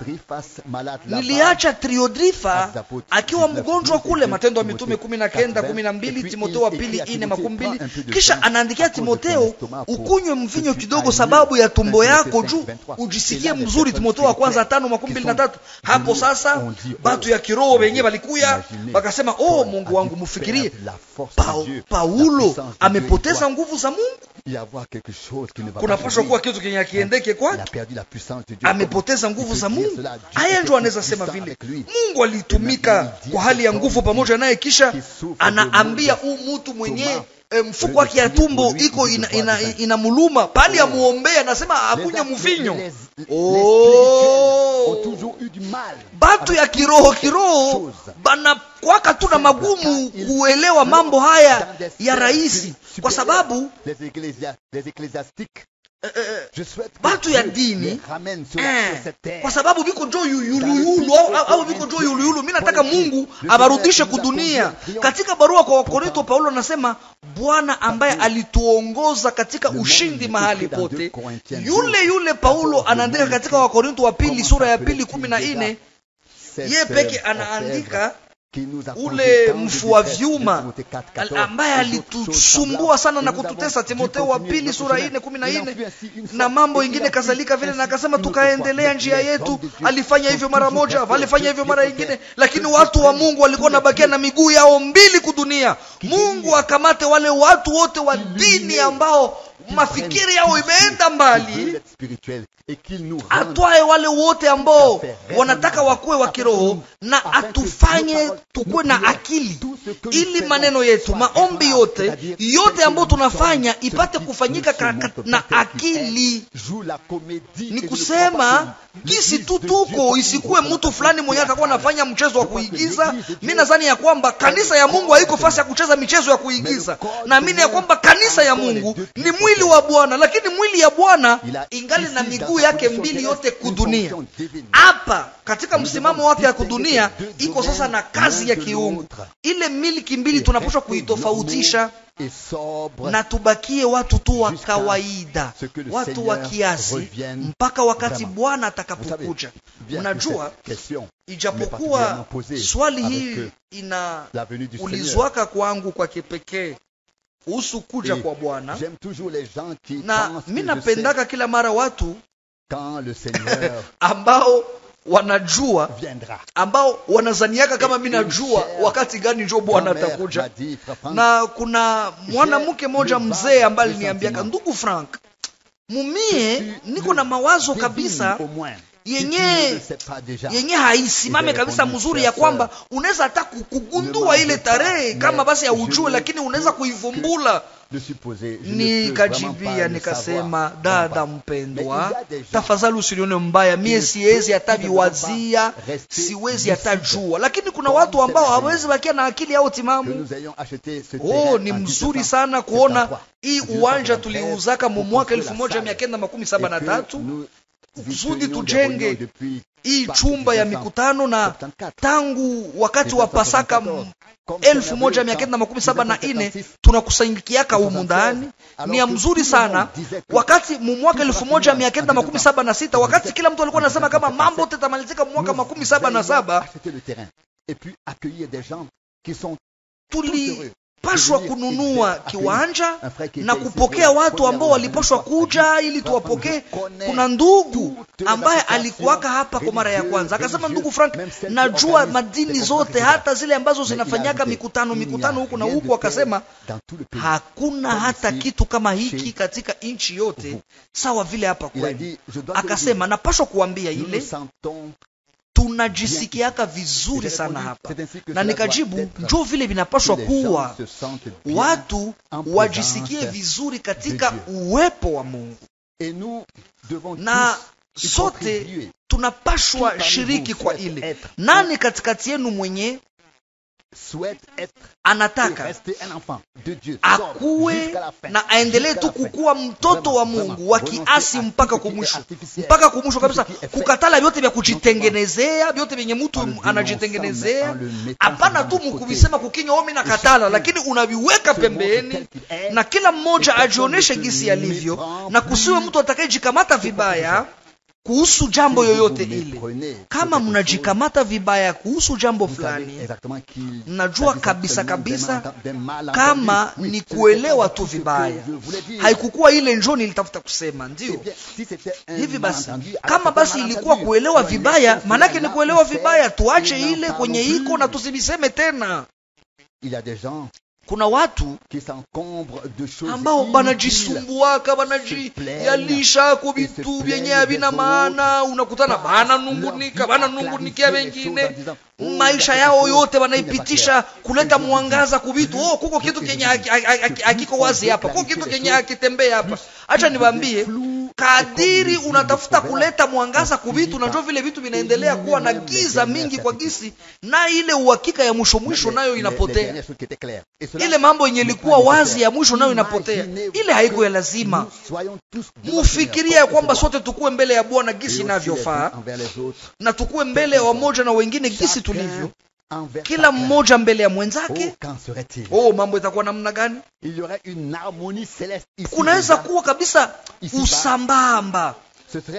niliacha Triodrifa akiwa mgonjwa kule, Matendo ya Mitume 19:12, Timotheo wa pili 4:20. Kisha anaandikia Timotheo, ukunywe mvinyo kidogo sababu ya tumbo yako juu ujisikie mzuri, Timotheo wa kwanza 5:23. Hapo sasa batu ya kiroho wenyewe walikuya wakasema, Mungu wangu, mufikirie Paulo amepoteza nguvu za Mungu. Kunapaswa kuwa kitu kenye kiendeke kwake. Amepoteza nguvu za Mungu. Haya ndio anaweza sema vile Mungu alitumika kwa hali ya nguvu pamoja naye, kisha anaambia mtu mwenye mfuko wake ya tumbo iko inamuluma, pali ya muombea anasema akunywe mvinyo. Batu ya kiroho bana kwaka tu na magumu kuelewa mambo haya ya rahisi, kwa sababu batu ya dini kwa sababu biko njo yuluyulu au biko njo yuluyulu. Mimi nataka Mungu abarudishe kudunia. Katika barua kwa Wakorinto, Paulo anasema Bwana ambaye alituongoza katika ushindi mahali pote, yule Paulo anaandika katika Wakorinto wa pili sura ya 2:14, yeye peke anaandika ule mfua vyuma ambaye alitusumbua sana na kututesa, Timotheo wa pili sura 4:14 na mambo ingine kadhalika vile. Na akasema tukaendelea njia yetu. Alifanya hivyo mara moja, alifanya hivyo mara nyingine, lakini watu wa Mungu walikuwa nabakia na miguu yao mbili kudunia. Mungu akamate wale watu wote wa dini ambao mafikiri yao imeenda mbali, atwae wale wote ambao wanataka wakuwe wa kiroho, na atufanye tukue na akili, ili maneno yetu, maombi yote ambayo tunafanya ipate kufanyika na akili. Ni kusema kisi tuko, isikuwe mtu fulani mwenye atakuwa anafanya mchezo wa kuigiza. Mimi nadhani ya kwamba kanisa ya Mungu haiko fasi ya kucheza michezo ya kuigiza. Naamini ya kwamba kanisa ya Mungu ni mwili wa Bwana, lakini mwili ya Bwana ingali na miguu yake mbili yote kudunia. Hapa katika msimamo wake ya kudunia iko sasa na kazi ya kiungu. Ile miliki mbili tunapaswa kuitofautisha. et sobre, na tubakie watu tu wa kawaida, watu wa kiasi mpaka wakati Bwana atakapokuja. Unajua, ijapokuwa swali hii inaulizwaka kwangu kwa kipekee kuhusu kuja kwa Bwana, na mimi napendaka kila mara watu ambao wanajua, ambao wanazaniaka kama mimi najua wakati gani njoo Bwana atakuja. Na kuna mwanamke moja mzee ambaye aliniambiaka, ndugu Frank, mumie niko na mawazo kabisa yenye haisimame kabisa mzuri, ya kwamba unaweza hata kugundua ile tarehe kama basi ya ujue, lakini unaweza kuivumbula. Nikajibia nikasema, dada mpendwa, tafadhali usinione mbaya, mie siwezi hata viwazia, siwezi hata jua. Lakini kuna watu ambao hawezi bakia na akili yao timamu. Ni mzuri sana kuona hii uwanja tuliuzaka mu mwaka 1973 kusudi tujenge hii chumba ya mikutano, na tangu wakati wa Pasaka 1974 tunakusanyikiaka humu ndani. Ni ya mzuri sana. Wakati mu mwaka 1976 wakati kila mtu alikuwa anasema kama mambo tatamalizika mwaka 1977, tulipashwa kununua kiwanja na kupokea watu ambao walipashwa kuja ili tuwapokee. Kuna ndugu ambaye alikuwaka hapa kwa mara ya kwanza, akasema, ndugu Frank, najua madini zote hata zile ambazo zinafanyaka mikutano huku na huku, akasema hakuna hata kitu kama hiki katika nchi yote sawa vile hapa kwenu. Akasema napashwa kuambia ile tunajisikiaka vizuri sana hapa. Na nikajibu, njoo vile vinapaswa kuwa, watu wajisikie vizuri katika uwepo wa Mungu, na sote tunapashwa shiriki kwa ile. Nani katikati yenu mwenye anataka akuwe na aendelee tu kukuwa mtoto wa Mungu wa kiasi mpaka kumwisho kabisa, kukatala vyote vya kujitengenezea, vyote vyenye mtu anajitengenezea? Hapana tu mkuvisema kukinywa mimi nakatala, lakini unaviweka pembeni, na kila mmoja ajioneshe gisi alivyo, na kusiwe mtu atakayejikamata vibaya kuhusu jambo yoyote ile. Kama mnajikamata vibaya kuhusu jambo fulani, najua kabisa kama ni kuelewa tu vibaya, haikukuwa ile njoo nilitafuta kusema. Ndio hivi basi, kama basi ilikuwa kuelewa vibaya, manake ni kuelewa vibaya, tuache ile kwenye iko na tusibiseme tena. Kuna watu ambao banajisumbuaka, banajiyalisha kwa vitu vyenye havina maana. Unakutana bananungunikia wengine, maisha yao yote wanaipitisha kuleta mwangaza kwa vitu. Kuko kitu kenye hakiko wazi hapa, kuko kitu kenye hakitembea hapa. Acha niwaambie, kadiri unatafuta kuleta mwangaza kwa vitu, na ndio vile vitu vinaendelea kuwa na giza mingi kwa gisi, na ile uhakika ya mwisho nayo inapotea. Ile mambo yenye ilikuwa wazi ya mwisho nayo inapotea. Ile haiko ya lazima. Mufikiria kwamba sote tukue mbele ya Bwana gisi inavyofaa, na tukue mbele ya wamoja na wengine gisi tulivyo, kila mmoja mbele ya mwenzake. Mambo itakuwa namna gani? Kunaweza kuwa kabisa usambamba,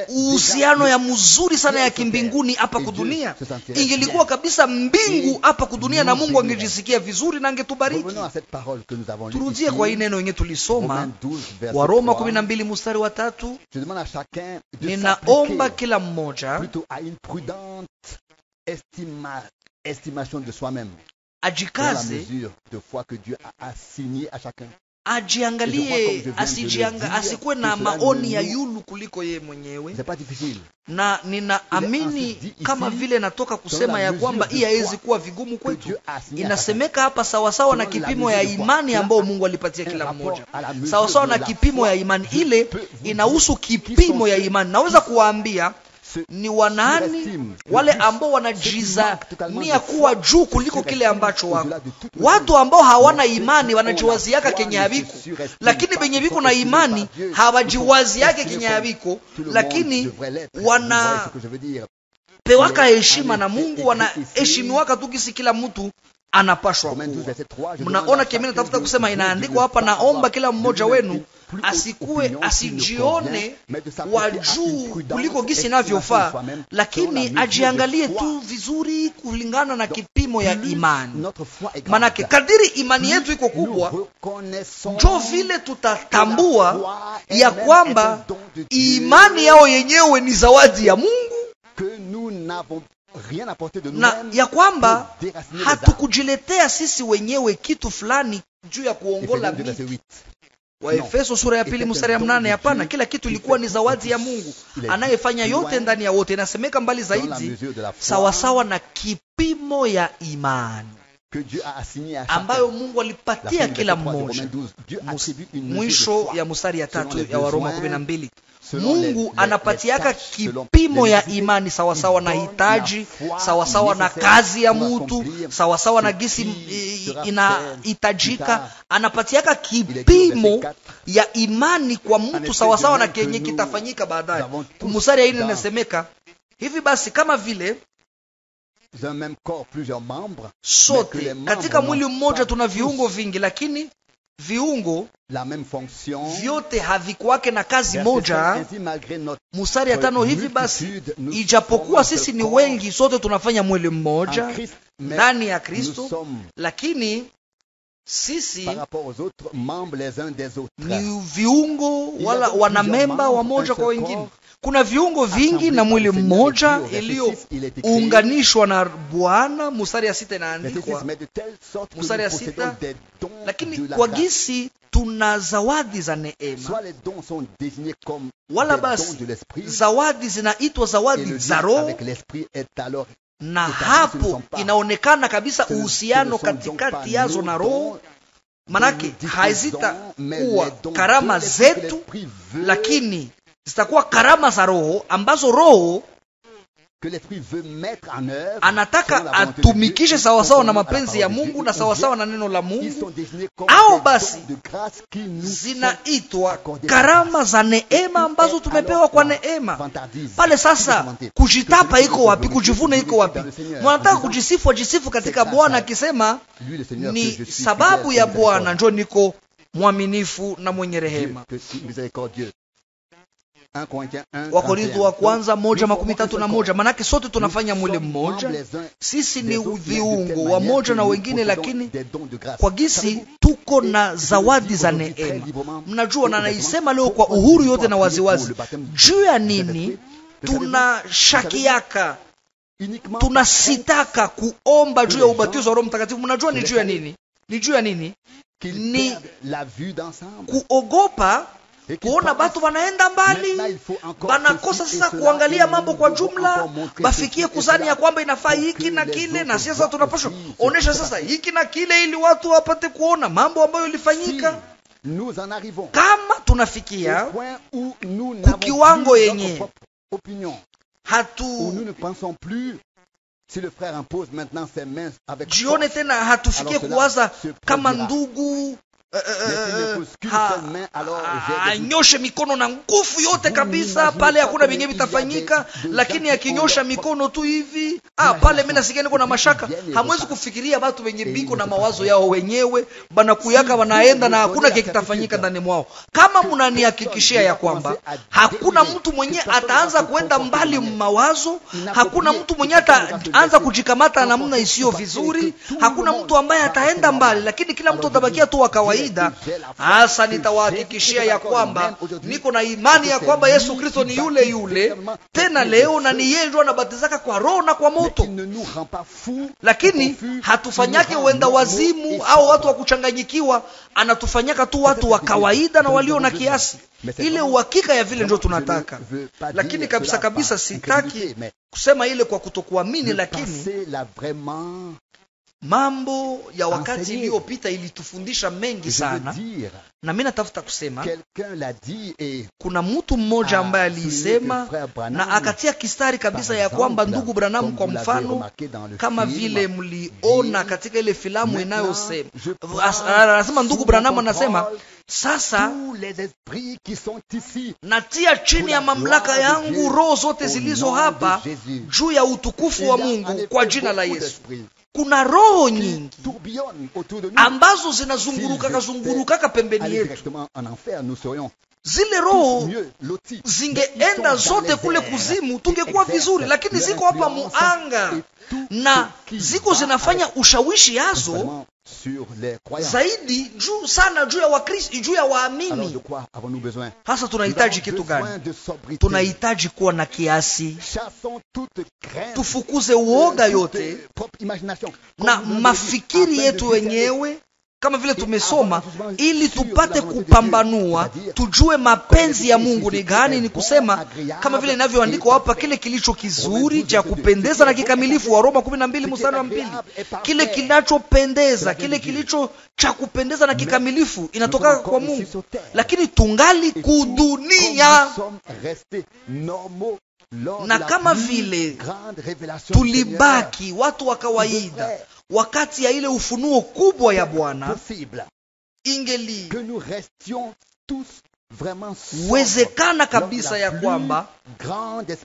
uhusiano ya mzuri sana ya kimbinguni hapa kudunia. Ingelikuwa kabisa mbingu hapa kudunia, na Mungu angejisikia vizuri na angetubariki. Turudie kwa hii neno yenye tulisoma wa Roma 12 mstari wa 3. Ninaomba kila mmoja ajikaze, ajiangalie, asikuwe na maoni ya yulu kuliko ye mwenyewe. Na ninaamini kama vile natoka kusema ya kwamba hii haiwezi kuwa vigumu kwetu. Inasemeka hapa sawasawa na kipimo ya imani ambao Mungu alipatia kila mmoja. Sawasawa na kipimo ya imani, ile inahusu kipimo ya imani. Naweza kuwaambia ni wanani wale ambao wanajizania kuwa juu kuliko kile ambacho wako. Watu ambao hawana imani wanajiwaziaka kenye haviko, lakini benye viko na imani hawajiwaziake kenye haviko, lakini wanapewaka heshima na Mungu, wanaheshimiwaka tu kisi kila mtu anapashwa kuwa. Mnaona kile natafuta kusema, inaandikwa hapa, naomba kila mmoja wenu asijione wa juu kuliko gisi inavyofaa, lakini ajiangalie tu vizuri kulingana na kipimo ya imani. Manake kadiri imani yetu iko kubwa, njo vile tutatambua ya kwamba imani yao yenyewe ni zawadi ya Mungu, na ya kwamba hatukujiletea sisi wenyewe kitu fulani juu ya kuongola miti. Waefeso sura ya 2 mstari ya 8, hapana, kila kitu ilikuwa ni zawadi ya Mungu anayefanya yote ndani ya wote. Inasemeka mbali zaidi, sawasawa na kipimo ya imani ambayo Mungu alipatia kila mmoja. Mwisho ya mstari ya 3 ya Waroma 12, Mungu anapatiaka kipimo ya imani sawasawa na hitaji, sawasawa na kazi ya mtu, sawasawa na gisi inahitajika. Anapatiaka kipimo ya imani kwa mtu sawasawa na kenye kitafanyika baadaye. Mstari ya 4 inasemeka hivi, basi kama vile sote katika mwili mmoja tuna viungo vingi, lakini viungo vyote havikuwake na kazi moja. Mstari ya 5, hivi basi ijapokuwa sisi ni wengi, sote tunafanya mwili mmoja ndani ya Kristo, lakini sisi ni viungo wala wanamemba wa moja kwa wengine. Kuna viungo vingi na mwili mmoja iliyounganishwa na Bwana. Mstari ya 6 inaandikwa, mstari ya 6, lakini kwa gisi tuna zawadi za neema, wala basi zawadi zinaitwa zawadi za Roho, na hapo inaonekana kabisa uhusiano katikati yazo na Roho. Manake hazitakuwa karama zetu, lakini zitakuwa karama za Roho ambazo Roho anataka atumikishe sawasawa na mapenzi ya Mungu na sawasawa na neno la Mungu. Au basi zinaitwa karama za neema ambazo tumepewa kwa neema. Pale sasa kujitapa iko wapi? Kujivuna iko wapi? Mwanataka kujisifu, ajisifu katika Bwana akisema, ni sababu ya Bwana ndio niko mwaminifu na mwenye rehema. Wakorintho wa kwanza 1:31. Manake sote tunafanya mwili mmoja, sisi ni viungo wa moja na wengine, lakini kwa gisi tuko na zawadi za neema. Mnajua, na naisema leo kwa uhuru yote na waziwazi, juu ya nini tunashakiaka, tunasitaka kuomba juu ya ubatizo wa Roho Mtakatifu? Mnajua ni juu ya nini? Ni juu ya nini? Ni kuogopa kuona batu wanaenda mbali, banakosa sasa kuangalia mambo kwa jumla, bafikie kuzani ya kwamba inafaa hiki na kile, na sasa tunapaswa onesha sasa hiki na kile ili watu wapate kuona mambo ambayo ilifanyika. Kama tunafikia kukiwango yenye jione tena hatufikie kuwaza kama ndugu anyoshe mikono na nguvu yote kabisa, pale hakuna vingine vitafanyika, lakini akinyosha mikono tu hivi, pale mimi nasikia niko na mashaka. Hamwezi kufikiria watu wenye biko na mawazo yao wenyewe, bana kuyaka wanaenda na hakuna kile kitafanyika ndani mwao. Kama mnanihakikishia ya kwamba hakuna mtu mwenye ataanza kwenda mbali mawazo, hakuna mtu mwenye ataanza kujikamata namna isiyo vizuri, hakuna mtu ambaye ataenda mbali, lakini kila mtu atabakia tu wa kawaida, hasa nitawahakikishia ya kwamba niko na imani ya kwamba Yesu Kristo ni yule yule tena leo, na ni yeye ndiye anabatizaka kwa Roho na kwa moto. Lakini hatufanyake uenda wazimu au watu wa kuchanganyikiwa, anatufanyaka tu watu wa kawaida na walio na kiasi. Ile uhakika ya vile ndio tunataka. Lakini kabisa kabisa sitaki kusema ile kwa kutokuamini, lakini mambo ya wakati iliyopita ilitufundisha mengi sana, na mimi natafuta kusema kuna mtu mmoja ambaye alisema na akatia kistari kabisa ya kwamba ndugu Branham, kwa mfano, kama vile mliona katika ile filamu inayosema, anasema ndugu Branham anasema, sasa natia chini ya mamlaka yangu roho zote zilizo hapa juu ya utukufu wa Mungu kwa jina la Yesu. kuna roho nyingi ambazo zinazungurukaka pembeni yetu. Zile roho zingeenda zote kule kuzimu, tungekuwa vizuri, lakini ziko hapa muanga na ziko zinafanya ushawishi yazo zaidi juu sana juu ya Wakristo, juu ya waamini. Hasa tunahitaji kitu gani? Tunahitaji kuwa na kiasi, tufukuze uoga yote na mafikiri yetu wenyewe, kama vile tumesoma, ili tupate kupambanua, tujue mapenzi ya Mungu ni gani. Ni kusema kama vile inavyoandikwa hapa, kile kilicho kizuri cha kupendeza na kikamilifu, wa Roma 12:2. Kile kinachopendeza, kile kilicho cha kupendeza na kikamilifu inatoka kwa Mungu, lakini tungali kudunia. Na kama vile tulibaki watu wa kawaida wakati ya ile ufunuo kubwa ya Bwana, ingeli wezekana kabisa ya kwamba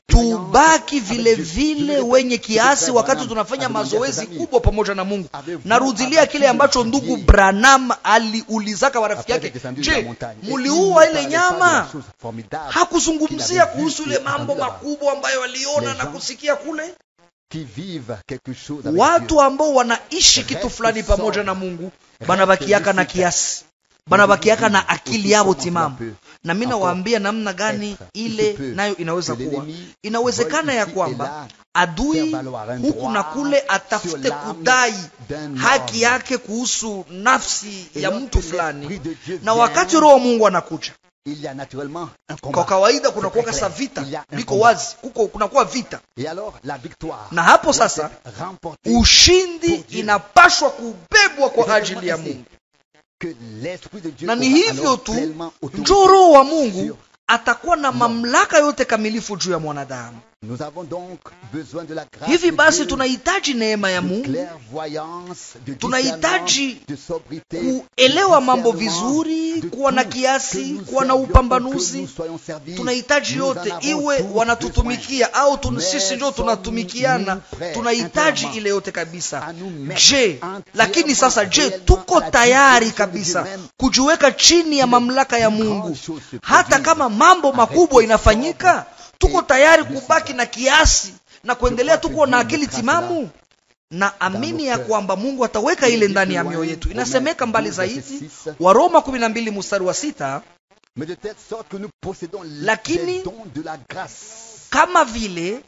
tubaki vile vile wenye kiasi wakati tunafanya mazoezi kubwa pamoja na Mungu. Narudilia kile ambacho ndugu Branham aliulizaka warafiki yake, je, muliua ile nyama? Hakuzungumzia kuhusu ile mambo makubwa ambayo waliona na kusikia kule. Watu ambao wanaishi kitu fulani pamoja na Mungu banabakiaka na kiasi, banabakiaka na akili yao timamu. Na mimi nawaambia namna gani ile nayo inaweza kuwa. Inawezekana ya kwamba adui huku na kule atafute kudai haki yake kuhusu nafsi ya mtu fulani, na wakati Roho wa Mungu anakuja, kwa kawaida kuna kuwa kasa vita, biko wazi, kuna kuwa vita. Na hapo sasa ushindi inapashwa kubebwa kwa ajili ya Mungu. Na ni hivyo tu ndio Roho wa Mungu atakuwa na mamlaka yote kamilifu juu ya mwanadamu. Hivi basi tunahitaji neema ya Mungu, tunahitaji kuelewa mambo vizuri, kuwa na kiasi, kuwa na upambanuzi. Tunahitaji yote, iwe wanatutumikia au sisi ndio tunatumikiana, tunahitaji ile yote kabisa. Lakini sasa tuko tayari kabisa kujiweka chini ya mamlaka ya Mungu? Hata kama mambo makubwa inafanyika, tuko tayari kubaki na kiasi na kuendelea tuko na akili timamu? Na amini ya kwamba Mungu ataweka ile ndani ya mioyo yetu. Inasemeka mbali zaidi, wa Roma 12:6, lakini kama vile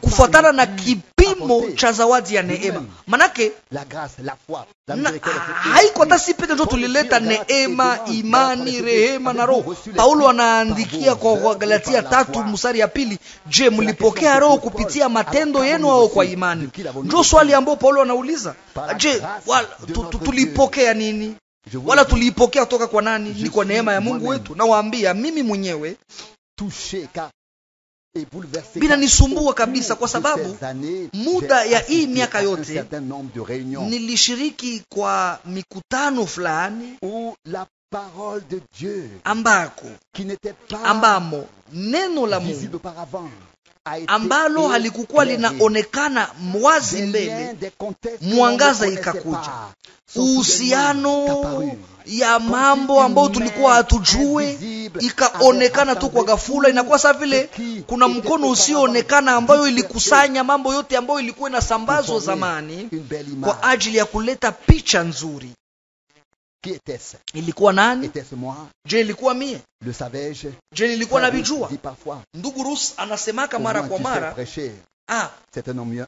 kufuatana na kipimo cha zawadi ya neema. Manake haiko hata si pete ndio tulileta neema, imani, rehema na roho. Paulo anaandikia kwa Galatia 3:2, je, mlipokea roho kupitia matendo yenu au kwa imani? Ndio swali ambalo Paulo anauliza. Je, tulipokea nini? Wala tulipokea kutoka kwa nani? Ni kwa neema ya Mungu wetu. Na waambia mimi mwenyewe bina nisumbua kabisa, kwa sababu muda ya hii miaka yote nilishiriki kwa mikutano fulani ambamo neno la Mungu ambalo halikukuwa linaonekana mwazi mbele, mwangaza ikakuja. Uhusiano ya mambo ambayo tulikuwa hatujue ikaonekana tu kwa ghafula. Inakuwa sawa vile kuna mkono usioonekana ambayo ilikusanya mambo yote ambayo ilikuwa inasambazwa zamani kwa ajili ya kuleta picha nzuri. Ilikuwa nani? Je, ilikuwa mie? Je, nilikuwa nabijua? Ndugu Rus anasemaka mara kwa mara,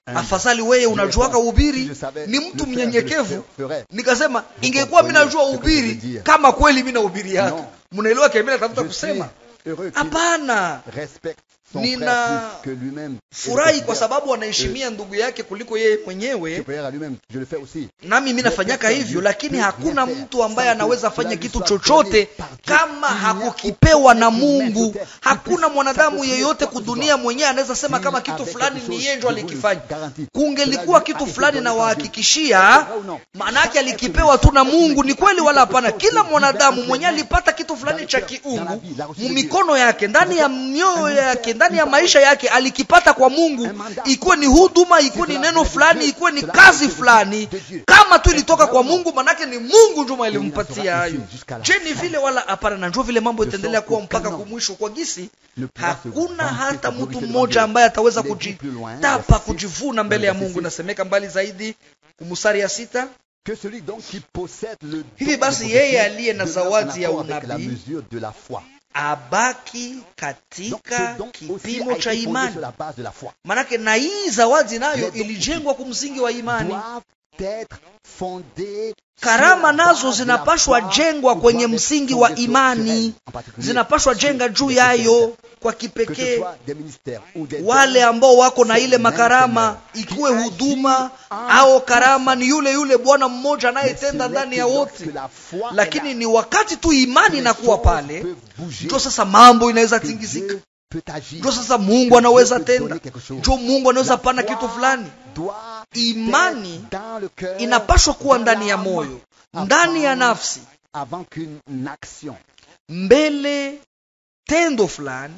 afadhali wewe unajuaka uhubiri, ni mtu mnyenyekevu. Nikasema ingekuwa mimi najua uhubiri kama kweli mimi nahubiri yake. Mnaelewa kile mimi natafuta kusema? Hapana. Nina furahi kwa sababu anaheshimia ndugu yake kuliko yeye mwenyewe. Nami mimi nafanyaka hivyo, lakini hakuna mtu ambaye anaweza fanya kitu chochote kama hakukipewa na Mungu. Hakuna mwanadamu yeyote kudunia mwenyewe anaweza sema kama kitu fulani ni yeye ndiye alikifanya. Kungelikuwa kitu fulani na wahakikishia, maana yake alikipewa tu na Mungu. Ni kweli wala hapana? Kila mwanadamu mwenyewe alipata kitu fulani cha kiungu mumikono yake, ndani ya mioyo yake, ndani ya maisha yake alikipata kwa Mungu, ikuwe ni huduma, ikuwe ni neno fulani, ikuwe ni kazi fulani, kama tu ilitoka kwa Mungu, manake ni Mungu ndio alimpatia hayo. Je, ni vile wala hapana? Na ndio vile mambo itaendelea kuwa mpaka kumwisho, kwa gisi hakuna hata mtu mmoja ambaye ataweza kujitapa, kujivuna mbele ya Mungu. Nasemeka mbali zaidi kumstari ya 6, hivi basi yeye aliye na zawadi ya unabii abaki katika kipimo cha imani. Manake na hii zawadi nayo ilijengwa kumsingi wa imani. Karama nazo zinapashwa jengwa kwenye msingi wa imani, zinapashwa jenga juu yayo kwa kipekee. Wale ambao wako na ile makarama, ikuwe huduma au karama, ni yule yule Bwana mmoja anayetenda ndani ya wote. Lakini ni wakati tu imani inakuwa pale, ndio sasa mambo inaweza tingizika, ndio sasa Mungu anaweza tenda, ndio Mungu anaweza pana kitu fulani. Imani inapaswa kuwa ndani ya moyo, ndani ya nafsi, mbele tendo fulani,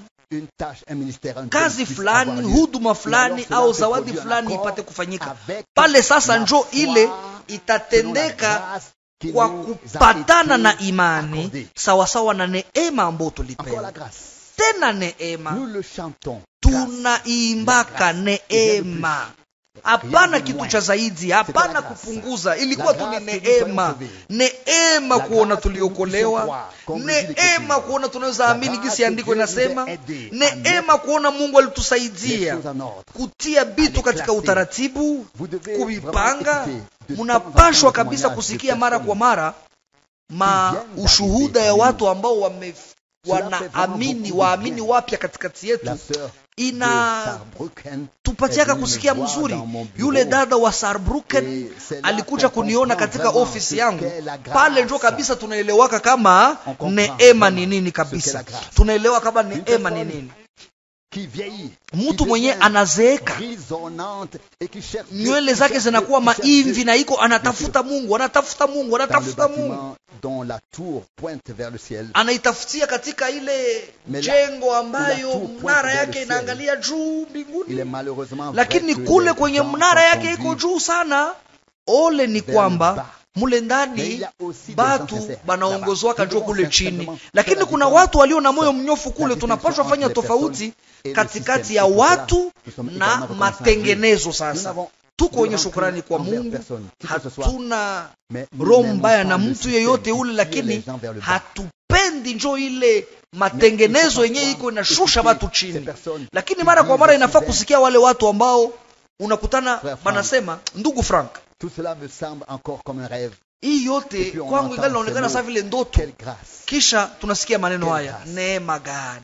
kazi fulani, huduma fulani au zawadi fulani ipate kufanyika pale. Sasa njo ile itatendeka kwa kupatana na imani, sawasawa na neema ambayo tulipewa. Tena neema tunaimbaka neema, hapana kitu cha zaidi, hapana kupunguza. Ilikuwa tu ni neema. Neema kuona tuliokolewa, neema kuona tunaweza amini gisi andiko inasema, neema kuona Mungu alitusaidia kutia bitu katika utaratibu, kuvipanga. Munapashwa kabisa kusikia mara kwa mara ushuhuda ya watu ambao waamini wapya katikati yetu. Tupatiaka kusikia mzuri. Yule dada wa Saarbrücken alikuja kuniona katika ofisi yangu pale, ndio kabisa tunaelewaka kama neema ni nini kabisa. Tunaelewa kama neema ni nini. Mtu mwenye anazeeka, nywele zake zinakuwa maimvi na iko anatafuta Mungu, anatafuta Mungu, anatafuta Mungu. Anaitafutia katika ile jengo ambayo mnara yake inaangalia juu mbinguni, lakini kule kwenye mnara yake iko juu sana. Ole ni kwamba mule ndani batu banaongozwaka njoo kule chini. Lakini kuna watu walio na moyo mnyofu kule. Tunapaswa fanya tofauti katikati ya watu na matengenezo. Sasa tuko wenye shukrani kwa Mungu, hatuna roho mbaya na mtu yeyote ule, lakini hatupendi njoo ile matengenezo yenyewe iko inashusha watu chini. Lakini mara kwa mara inafaa kusikia wale watu ambao unakutana banasema, ndugu Frank, tout cela me semble encore comme un rêve. Hii yote kwangu ingali inaonekana sawa vile ndoto. Kisha tunasikia maneno haya, neema gani,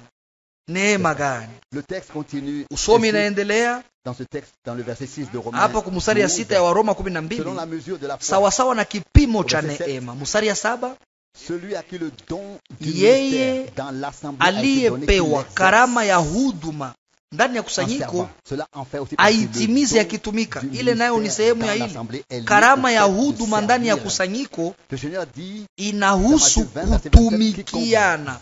neema gani. Le texte continue. Usomi inaendelea dans ce texte, dans le verset 6 de Romains. Hapa kumstari ya 6 ya Waroma 12, sawa sawa na kipimo cha neema. Mstari ya 7, celui à qui le don du yeye dans l'assemblée aliyepewa karama ya huduma ndani ya kusanyiko aitimize akitumika. Ile nayo ni sehemu ya ile karama ya huduma ndani ya kusanyiko. Inahusu kutumikiana.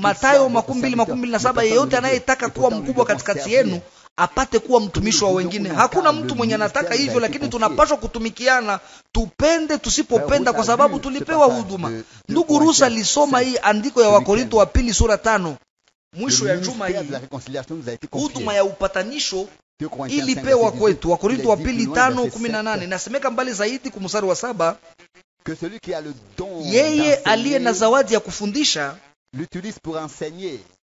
Mathayo 12:27, yeyote anayetaka kuwa mkubwa katikati yenu apate kuwa mtumishi wa wengine. Hakuna mtu mwenye anataka hivyo, lakini tunapaswa kutumikiana, tupende tusipopenda, kwa sababu tulipewa huduma. Ndugu Rusa alisoma hii andiko ya Wakorinto wa pili sura 5 mwisho ya juma hii. Huduma ya upatanisho ilipewa kwetu. Wakorinto wa pili 5:18 nasemeka mbali zaidi kumstari wa 7, yeye aliye na zawadi ya kufundisha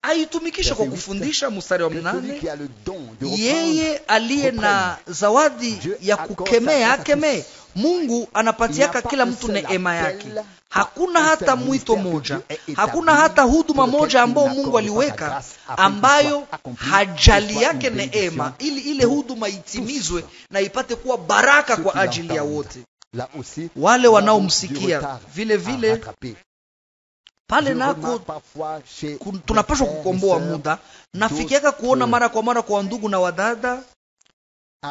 aitumikisha kwa kufundisha. Mstari wa 8, yeye aliye na zawadi ya kukemea akemee. Mungu anapatiaka kila mtu neema yake. Hakuna hata mwito moja, hakuna hata huduma moja ambao Mungu aliweka ambayo hajali yake neema, ili ile huduma itimizwe na ipate kuwa baraka kwa ajili ya wote wale wanaomsikia. Vile vile pale nako tunapaswa kukomboa muda. Nafikiaka kuona mara kwa mara kwa ndugu na wadada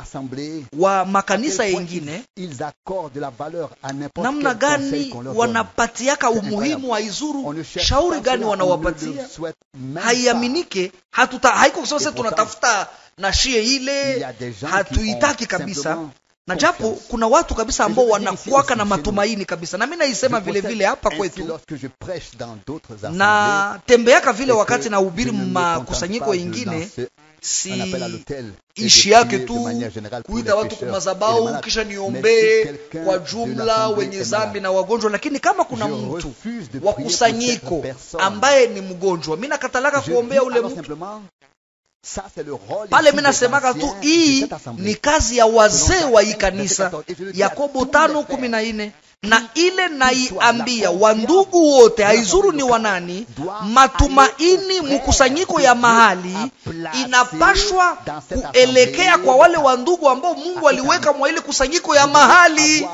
assemblées, wa makanisa yengine ils accordent de la valeur à n'importe namna quel conseil gani qu'on leur donne. wanapatiaka C'est umuhimu incroyable. wa On izuru ne cherche shauri pas gani cela, on ne wanawapatia, le souhaite même pas. haiaminike. Haiko kusema sisi Et pourtant, tunatafuta na shie Il y ile, a des gens hatuitaki qui ont kabisa. simplement Na japo confiance. kuna watu kabisa ambao Et je veux dire wanakuwaka ici na aussi, matumaini kabisa, na mimi naisema Je vile procède vile hapa ainsi kwetu, lorsque je prêche dans d'autres assemblées, na tembeaka vile et wakati que na ubiri je ne me makusanyiko contente pas de yengine, lancer si un appel à l'autel et de ishi yake prier tu de manière générale pour kuita les watu pécheurs et les kumazabau malades. kisha Mais si niombee quelqu'un kwa de jumla l'assemblée wenye est zambi malade, na wagonjwa, lakini kama kuna je mtu refuse de wa prier pour kusanyiko cette personne. ambaye ni mgonjwa, mimi nakatalaka Je kuombea dis ule alors mtu simplement, ça c'est le rôle pale. ici Mimi des nasemaka tu anciens de hii cette assemblée. ni kazi ya wazee wa hii kanisa, Yakobo 5:14, na ile naiambia wandugu wote, haizuru ni wanani, matumaini mkusanyiko ya mahali inapashwa kuelekea kwa wale wandugu ambao Mungu aliweka mwa ile kusanyiko ya mahali.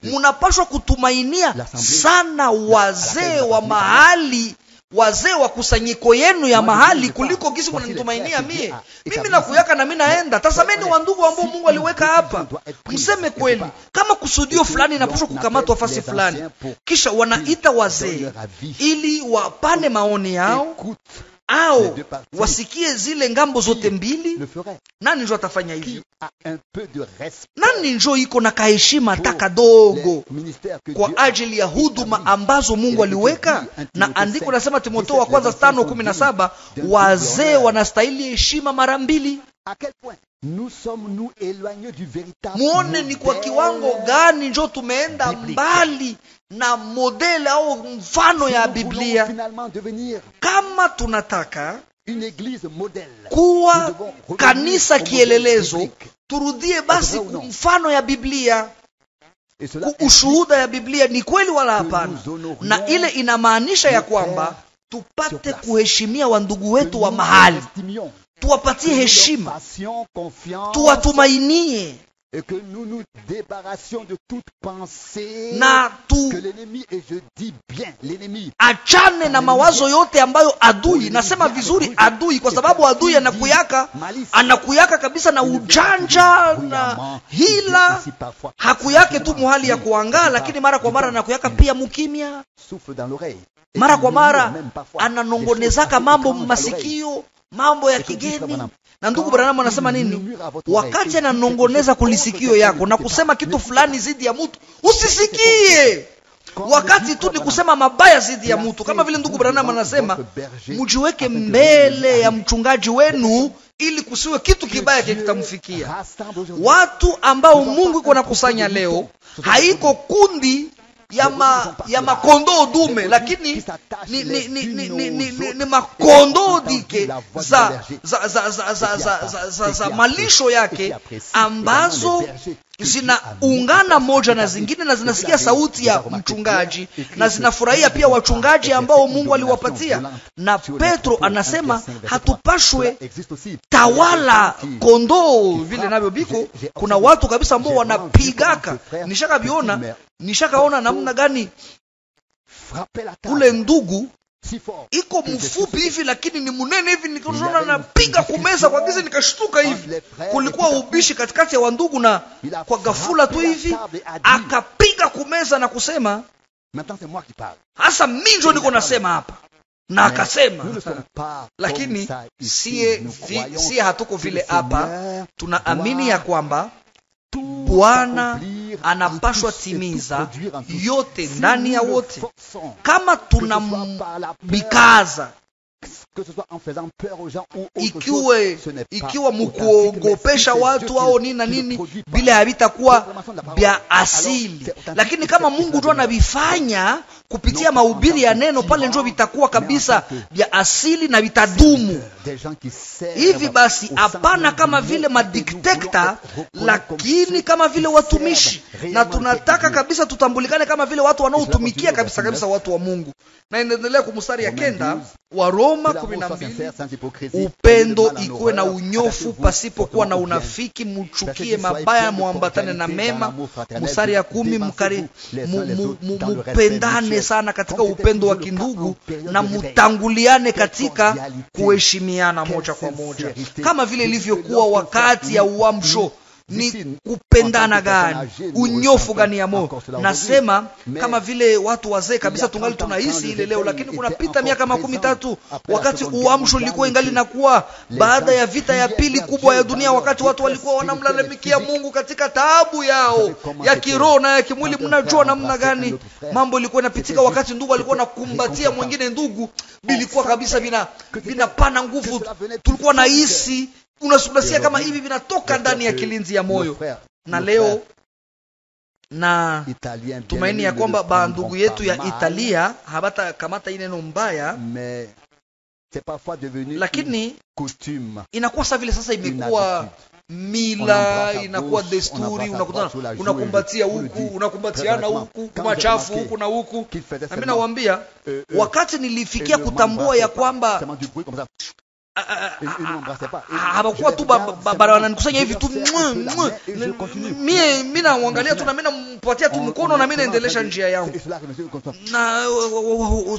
Munapashwa kutumainia sana wazee wa mahali, wazee wa kusanyiko yenu ya mahali kuliko kisi kunanitumainia mie. Mimi nakuyaka na mimi naenda. Tazameni wandugu ambao Mungu aliweka hapa. Mseme kweli. Kama kusudio fulani inapaswa kukamatwa fasi fulani, kisha wanaita wazee ili wapane maoni yao au wasikie zile ngambo zote mbili. Nani njo atafanya hivyo? Nani njo iko na kaheshima takadogo kwa ajili ya huduma ambazo Mungu aliweka? Na andiko nasema Timotheo wa kwanza 5:17, wazee wanastahili heshima mara mbili. Muone ni kwa kiwango gani njo tumeenda mbali na modele au mfano ya Biblia. Kama tunataka kuwa kanisa kielelezo, turudie basi mfano ya Biblia. Ushuhuda ya Biblia ni kweli wala hapana? Na ile inamaanisha ya kwamba tupate kuheshimia wandugu wetu wa mahali, tuwapatie heshima, tuwatumainie na achane na mawazo yote ambayo adui, nasema vizuri adui, kwa sababu adui anakuyaka kabisa na ujanja na hila. Hakuyake tu muhali ya kuangaa, lakini mara kwa mara anakuyaka pia mukimya. Mara kwa mara ananongonezaka mambo masikio, mambo ya kigeni. Na ndugu Branham anasema nini? Wakati ananongoneza kulisikio yako na kusema kitu fulani zidi ya mtu, usisikie. Wakati tu ni kusema mabaya zidi ya mtu, kama vile ndugu Branham anasema, mjiweke mbele ya mchungaji wenu ili kusiwe kitu kibaya kitamfikia. Watu ambao Mungu iko nakusanya leo haiko kundi ya makondoo dume, lakini ni makondoo dike za malisho yake ambazo zinaungana moja na zingine na zinasikia sauti ya mchungaji na zinafurahia pia wachungaji ambao Mungu aliwapatia. Na Petro anasema hatupashwe tawala kondoo vile navyo biko. Kuna watu kabisa ambao wanapigaka. Nishakaona namna gani ule ndugu iko mfupi hivi lakini ni munene hivi, nikaona napiga kumeza kwa giza, nikashtuka hivi. Kulikuwa ubishi katikati ya wandugu, na kwa ghafula tu hivi akapiga kumeza na kusema, hasa mimi ndio niko nasema hapa. Na akasema, lakini sie hatuko vile hapa. Tunaamini ya kwamba Bwana anapashwa timiza yote ndani ya wote. Kama tunambikaza, ikiwa mkuogopesha watu au nini na nini, bila havitakuwa vya asili. Lakini kama Mungu ndio anavifanya kupitia mahubiri ya neno, pale ndio vitakuwa kabisa vya asili na vitadumu. Hivi basi, hapana kama vile madikteta, lakini kama vile watumishi. Na tunataka kabisa tutambulikane kama vile watu wanaotumikia kabisa kabisa watu wa Mungu. Na inaendelea kumstari ya 9, Waroma 12, upendo ikuwe na unyofu pasipokuwa na unafiki, muchukie mabaya, muambatane na mema. Mstari ya 10, mupendane sana katika upendo wa kindugu na mutanguliane katika kuheshimiana moja kwa moja, kama vile ilivyokuwa wakati ya uamsho. Ni kupendana gani, unyofu gani ya moyo. Nasema kama vile watu wazee kabisa tungali tunahisi ile leo, lakini kunapita miaka 13 wakati uamsho ulikuwa ingali nakuwa baada ya vita ya pili kubwa ya dunia, wakati watu walikuwa wanamlalamikia Mungu katika taabu yao ya kiroho na ya kimwili. Mnajua namna gani mambo ilikuwa inapitika wakati ndugu alikuwa nakumbatia mwingine ndugu, bilikuwa kabisa vinapana nguvu. Tulikuwa nahisi unasubasia kama hivi vinatoka ndani ya kilinzi ya moyo. Na leo na tumaini ya kwamba bandugu yetu ya Italia habata kamata neno mbaya, lakini inakuwa sasa vile sasa imekuwa mila, inakuwa desturi. Unakutana unakumbatia huku, unakumbatiana huku, kumachafu huku na huku. Na mimi nawaambia wakati nilifikia kutambua ya kwamba hapakuwa tu wananikusanya hivi tu, mimi naangalia tu na mimi nampatia tu mkono na mimi naendelesha njia yangu. Na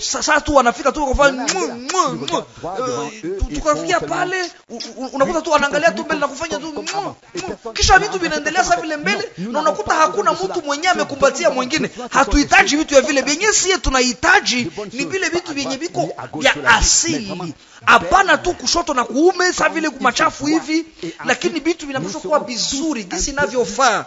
sasa tu wanafika tu kufanya tukafikia pale, unakuta tu anaangalia tu mbele na kufanya tu, kisha vitu vinaendelea sasa vile mbele, na unakuta hakuna mtu mwenyewe amekumbatia mwingine. Hatuhitaji vitu ya vile vyenye sisi tunahitaji, ni vile vitu vyenye viko vya asili. Hapana tu kushoto na kuume sasa vile kumachafu hivi, lakini vitu vinapaswa kuwa vizuri jinsi inavyofaa,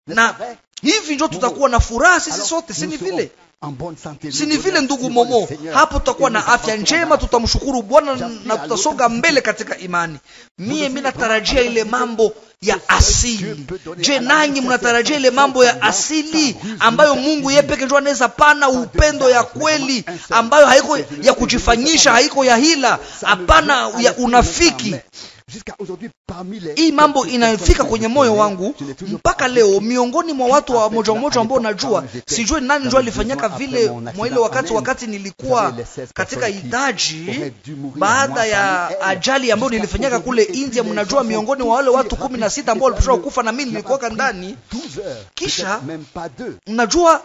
na hivi ndio tutakuwa na furaha sisi sote. Si ni vile ndugu Momo, hapo tutakuwa na afya njema, tutamshukuru Bwana na tutasonga mbele katika imani. Mimi natarajia ile mambo ya asili. Je, nanyi mnatarajia ile mambo ya asili ambayo Mungu yeye pekee ndiye anaweza pana upendo ya kweli, ambayo haiko ya kujifanyisha, haiko ya hila, hapana ya unafiki? Hii mambo inafika kwenye moyo wangu mpaka leo, miongoni mwa watu wa moja ambao najua, sijui nani ndio alifanyaka vile mwa ile wakati nilikuwa katika hitaji baada ya ajali ambayo nilifanyaka kule India. Mnajua miongoni mwa wale watu 16 ambao walipaswa kufa na mimi nilikuwa ndani. Kisha mnajua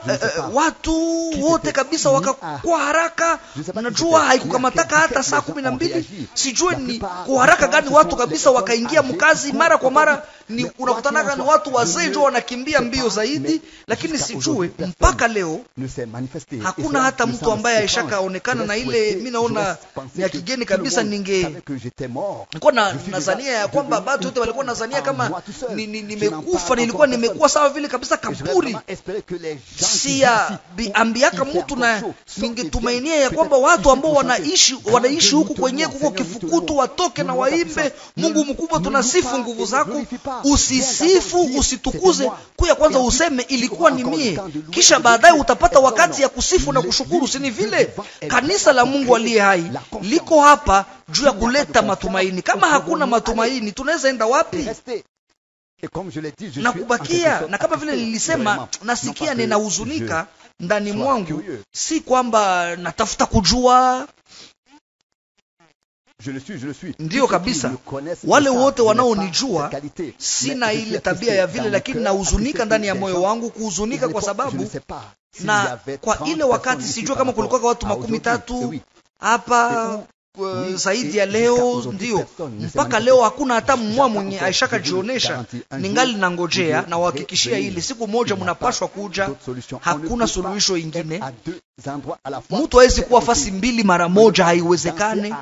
watu wote kabisa wakakuwa haraka. Mnajua haikukamataka hata saa 12, sijui ni kwa haraka gani watu kabisa wakaingia mkazi mara kwa mara. Ni unakutana na watu wazee ndio wanakimbia mbio zaidi, lakini sijue mpaka leo hakuna hata mtu ambaye aishakaonekana na ile. Mimi naona ni ya kigeni kabisa. Nilikuwa nazania ya kwamba watu wote walikuwa nazania kama nimekufa, nilikuwa nimekuwa sawa vile kabisa kaburi. Ambiaka mtu, na ningetumainia ya kwamba watu ambao wanaishi huku kwenye kuko kifukutu watoke na waimbe, Mungu mkubwa, tunasifu nguvu zako. Usisifu, usitukuze kwa kwanza, useme ilikuwa ni mie, kisha baadaye utapata wakati ya kusifu na kushukuru. Si ni vile kanisa la Mungu aliye hai liko hapa juu ya kuleta matumaini. Kama hakuna matumaini tunaweza enda wapi? Na kubakia na kama vile nilisema, nasikia ninahuzunika ndani mwangu, si kwamba natafuta kujua. Ndiyo kabisa, wale wote wanaonijua sina ile tabia ya vile, lakini nahuzunika ndani ya moyo wangu, kuhuzunika kwa sababu na kwa ile wakati sijua kama kulikuwa kwa watu 13 hapa zaidi ya leo. Ndio mpaka leo hakuna hata mmoja mwenye aishaka jionesha. Ningali na ngojea na uhakikishia ile siku moja mnapashwa kuja. Hakuna suluhisho ingine. Mtu hawezi kuwa fasi mbili mara moja, haiwezekane.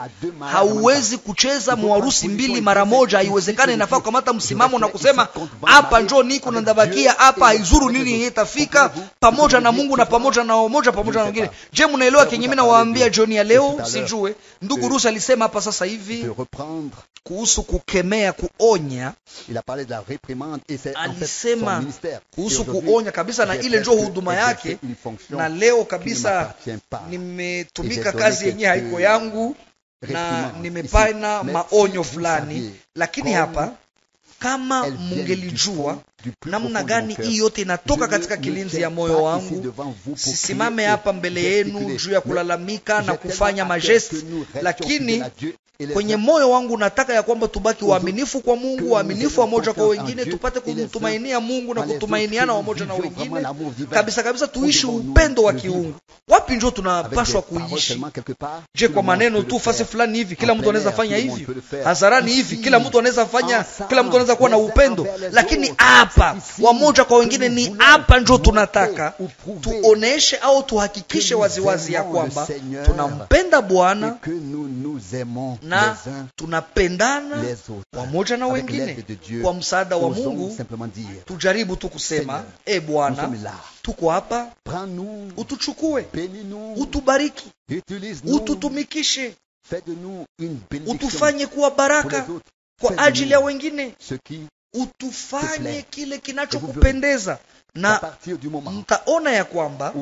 Hauwezi kucheza mwarusi mbili mara moja, haiwezekane. Inafaa kukamata msimamo na kusema hapa njoo niko na ndabakia hapa, haizuru nini itafika pamoja na Mungu na pamoja na moja pamoja na wengine. Je, mnaelewa kenye mimi nawaambia jioni ya leo? Sijue ndugu Rusi alisema hapa sasa hivi kuhusu kukemea, kuonya. Alisema kuhusu kuonya kabisa, na ile ndio huduma yake. Na leo kabisa nimetumika kazi yenyewe haiko yangu, na nimepana maonyo fulani. Lakini hapa Kama mungelijua namna gani hii yote inatoka katika kilinzi ya moyo wangu, sisimame hapa mbele yenu juu ya kulalamika na kufanya majesti, lakini kwenye moyo wangu nataka ya kwamba tubaki waaminifu kwa Mungu, waaminifu wa moja kwa wengine, tupate kumtumainia Mungu na kutumainiana wamoja na wengine kabisa kabisa, tuishi upendo wa kiungu. Wapi ndio tunapaswa kuishi? Je, kwa maneno tu fasi fulani hivi kila mtu anaweza fanya hivi? Hadharani hivi kila mtu anaweza fanya, kila mtu anaweza kuwa na upendo, lakini hapa wamoja kwa wengine ni hapa ndio tunataka tuoneshe au tuhakikishe waziwazi ya kwamba tunampenda Bwana na tunapendana wamoja na wengine. Kwa msaada wa Mungu tujaribu tu kusema, Bwana, tuko hapa, utuchukue, utubariki, ututumikishe, utufanye kuwa baraka kwa ajili ya wengine, utufanye kile kinachokupendeza. Na mtaona ya kwamba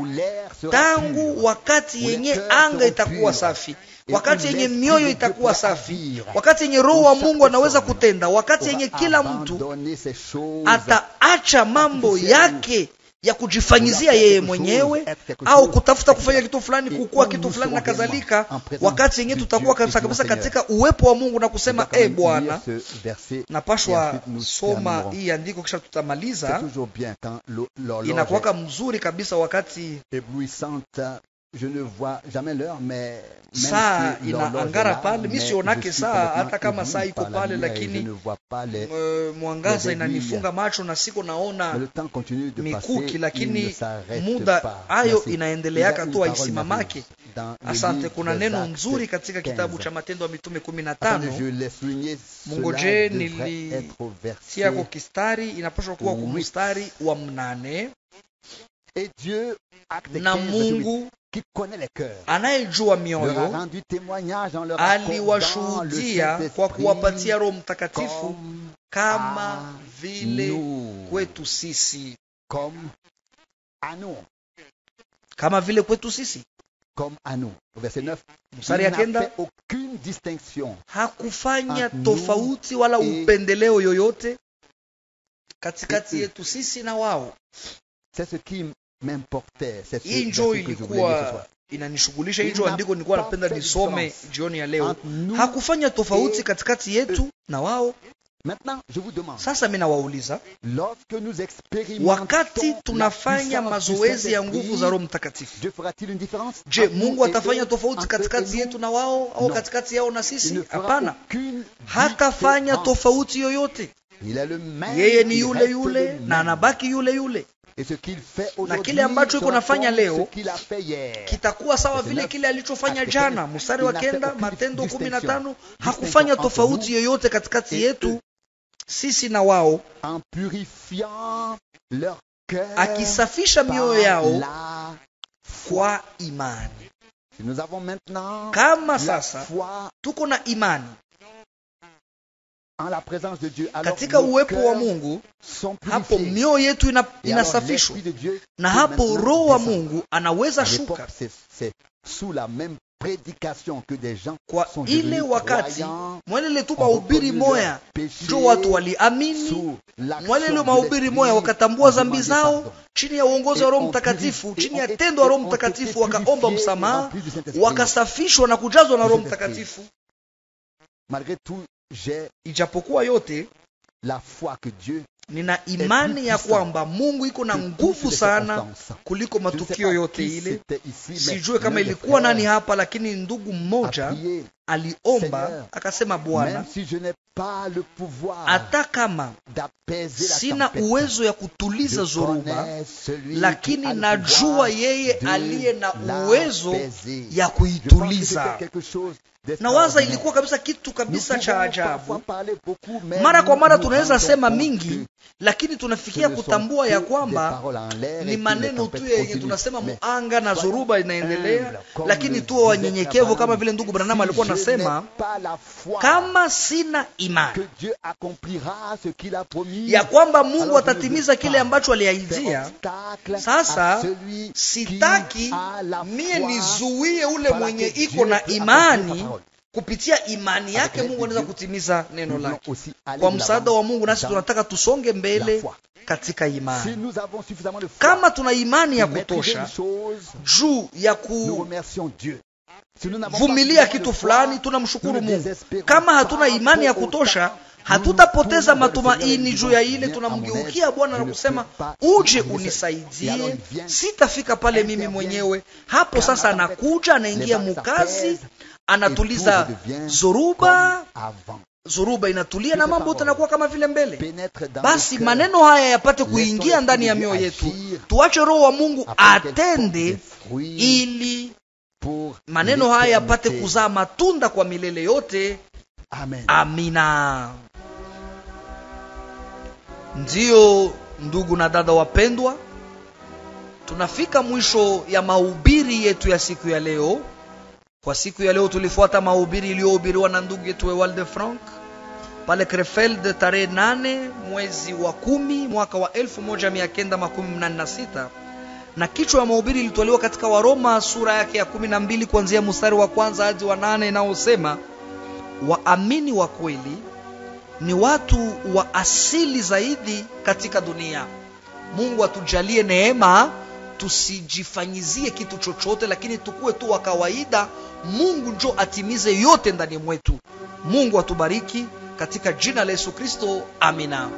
tangu wakati yenye anga itakuwa safi, wakati yenye mioyo itakuwa safi, wakati yenye Roho wa Mungu anaweza kutenda, wakati yenye kila mtu ataacha mambo yake ya kujifanyizia yeye mwenyewe au kutafuta kufanya kitu fulani, kukua kitu fulani na kadhalika, wakati yenye tutakuwa kabisa katika uwepo wa Mungu na kusema, Bwana, napashwa soma hii andiko kisha tutamaliza. Inakuwaka mzuri kabisa wakati je ne vois jamais l'heure, mais saa inaangara pale, mimi sionake saa, hata kama saa iko pale, lakini mwangaza inanifunga macho na siko naona mikuki, lakini muda hayo inaendeleaka tu, haisimamake. Asante. Kuna neno nzuri katika kitabu cha Matendo ya Mitume 15. Mungoje nilitia kwa kistari, inapaswa kuwa kwa mstari wa 8. Na Mungu anayejua mioyo aliwashuhudia kwa kuwapatia Roho Mtakatifu kama vile kwetu sisi. Kama vile kwetu sisi. Mstari ya 9, hakufanya tofauti wala upendeleo yoyote katikati yetu sisi na wao. Hii njoo ilikuwa inanishughulisha, hii njoo andiko nilikuwa napenda nisome jioni ya leo. Hakufanya tofauti katikati yetu na wao. Sasa mimi nawauliza, wakati tunafanya mazoezi ya nguvu za Roho Mtakatifu, je, Mungu atafanya tofauti katikati yetu na wao au katikati yao na sisi? Hapana, hatafanya tofauti yoyote. Yeye ni yule yule na anabaki yule yule. Na kile ambacho iko nafanya leo kitakuwa sawa vile kile alichofanya jana. Mstari wa 9 Matendo 15, hakufanya tofauti yoyote katikati yetu sisi na wao, akisafisha mioyo yao kwa imani. Kama sasa tuko na imani katika uwepo wa Mungu, hapo mioyo yetu inasafishwa, na hapo Roho wa Mungu anaweza shuka. Kwa ile wakati mwelele tu mahubiri moya ndio watu waliamini, mwelele mahubiri moya wakatambua dhambi zao chini ya uongozi wa Roho Mtakatifu, chini ya tendo wa Roho Mtakatifu, wakaomba msamaha, wakasafishwa na kujazwa na Roho Mtakatifu. Ijapokuwa yote, nina imani ya kwamba Mungu iko na nguvu sana kuliko matukio yote ile. Sijue kama ilikuwa nani hapa, lakini ndugu mmoja aliomba akasema, Bwana, hata kama sina uwezo ya kutuliza zoruba, lakini najua yeye aliye na uwezo ya kuituliza. Na waza ilikuwa kabisa kitu kabisa cha ajabu. Mara kwa mara tunaweza sema mingi, lakini tunafikia kutambua ya kwamba ni maneno tu yenye tunasema muanga na zoruba inaendelea, lakini tuwe wanyenyekevu kama vile ndugu Branham alikuwa anasema, kama sina imani ya kwamba Mungu atatimiza kile ambacho aliahidia, sasa sitaki mie nizuie ule mwenye iko na imani kupitia imani yake Mungu anaweza kutimiza neno lake. Kwa msaada wa Mungu nasi tunataka tusonge mbele katika imani. Kama tuna imani ya kutosha juu ya kuvumilia kitu fulani, tunamshukuru Mungu. Kama hatuna imani ya kutosha, hatutapoteza matumaini juu ya ile. Tunamgeukia Bwana na kusema, uje unisaidie, sitafika pale mimi mwenyewe. Hapo sasa anakuja, anaingia mukazi, anatuliza zoruba inatulia na mambo yanakuwa kama vile mbele. Basi maneno haya yapate kuingia ndani ya mioyo yetu. Tuache Roho wa Mungu atende ili maneno haya yapate kuzaa matunda kwa milele yote. Amen. Amina. Ndiyo, ndugu na dada wapendwa, tunafika mwisho ya mahubiri yetu ya siku ya leo. Kwa siku ya leo tulifuata mahubiri iliyohubiriwa na ndugu yetu Ewald Frank pale Krefeld tarehe 8 mwezi wa 10 mwaka wa 1986, na kichwa ya mahubiri ilitolewa katika Waroma sura yake ya 12 kuanzia mstari wa 1 hadi wa 8, inaosema waamini wa kweli ni watu wa asili zaidi katika dunia. Mungu atujalie neema, tusijifanyizie kitu chochote, lakini tukue tu wa kawaida. Mungu njo atimize yote ndani mwetu. Mungu atubariki katika jina la Yesu Kristo. Amina.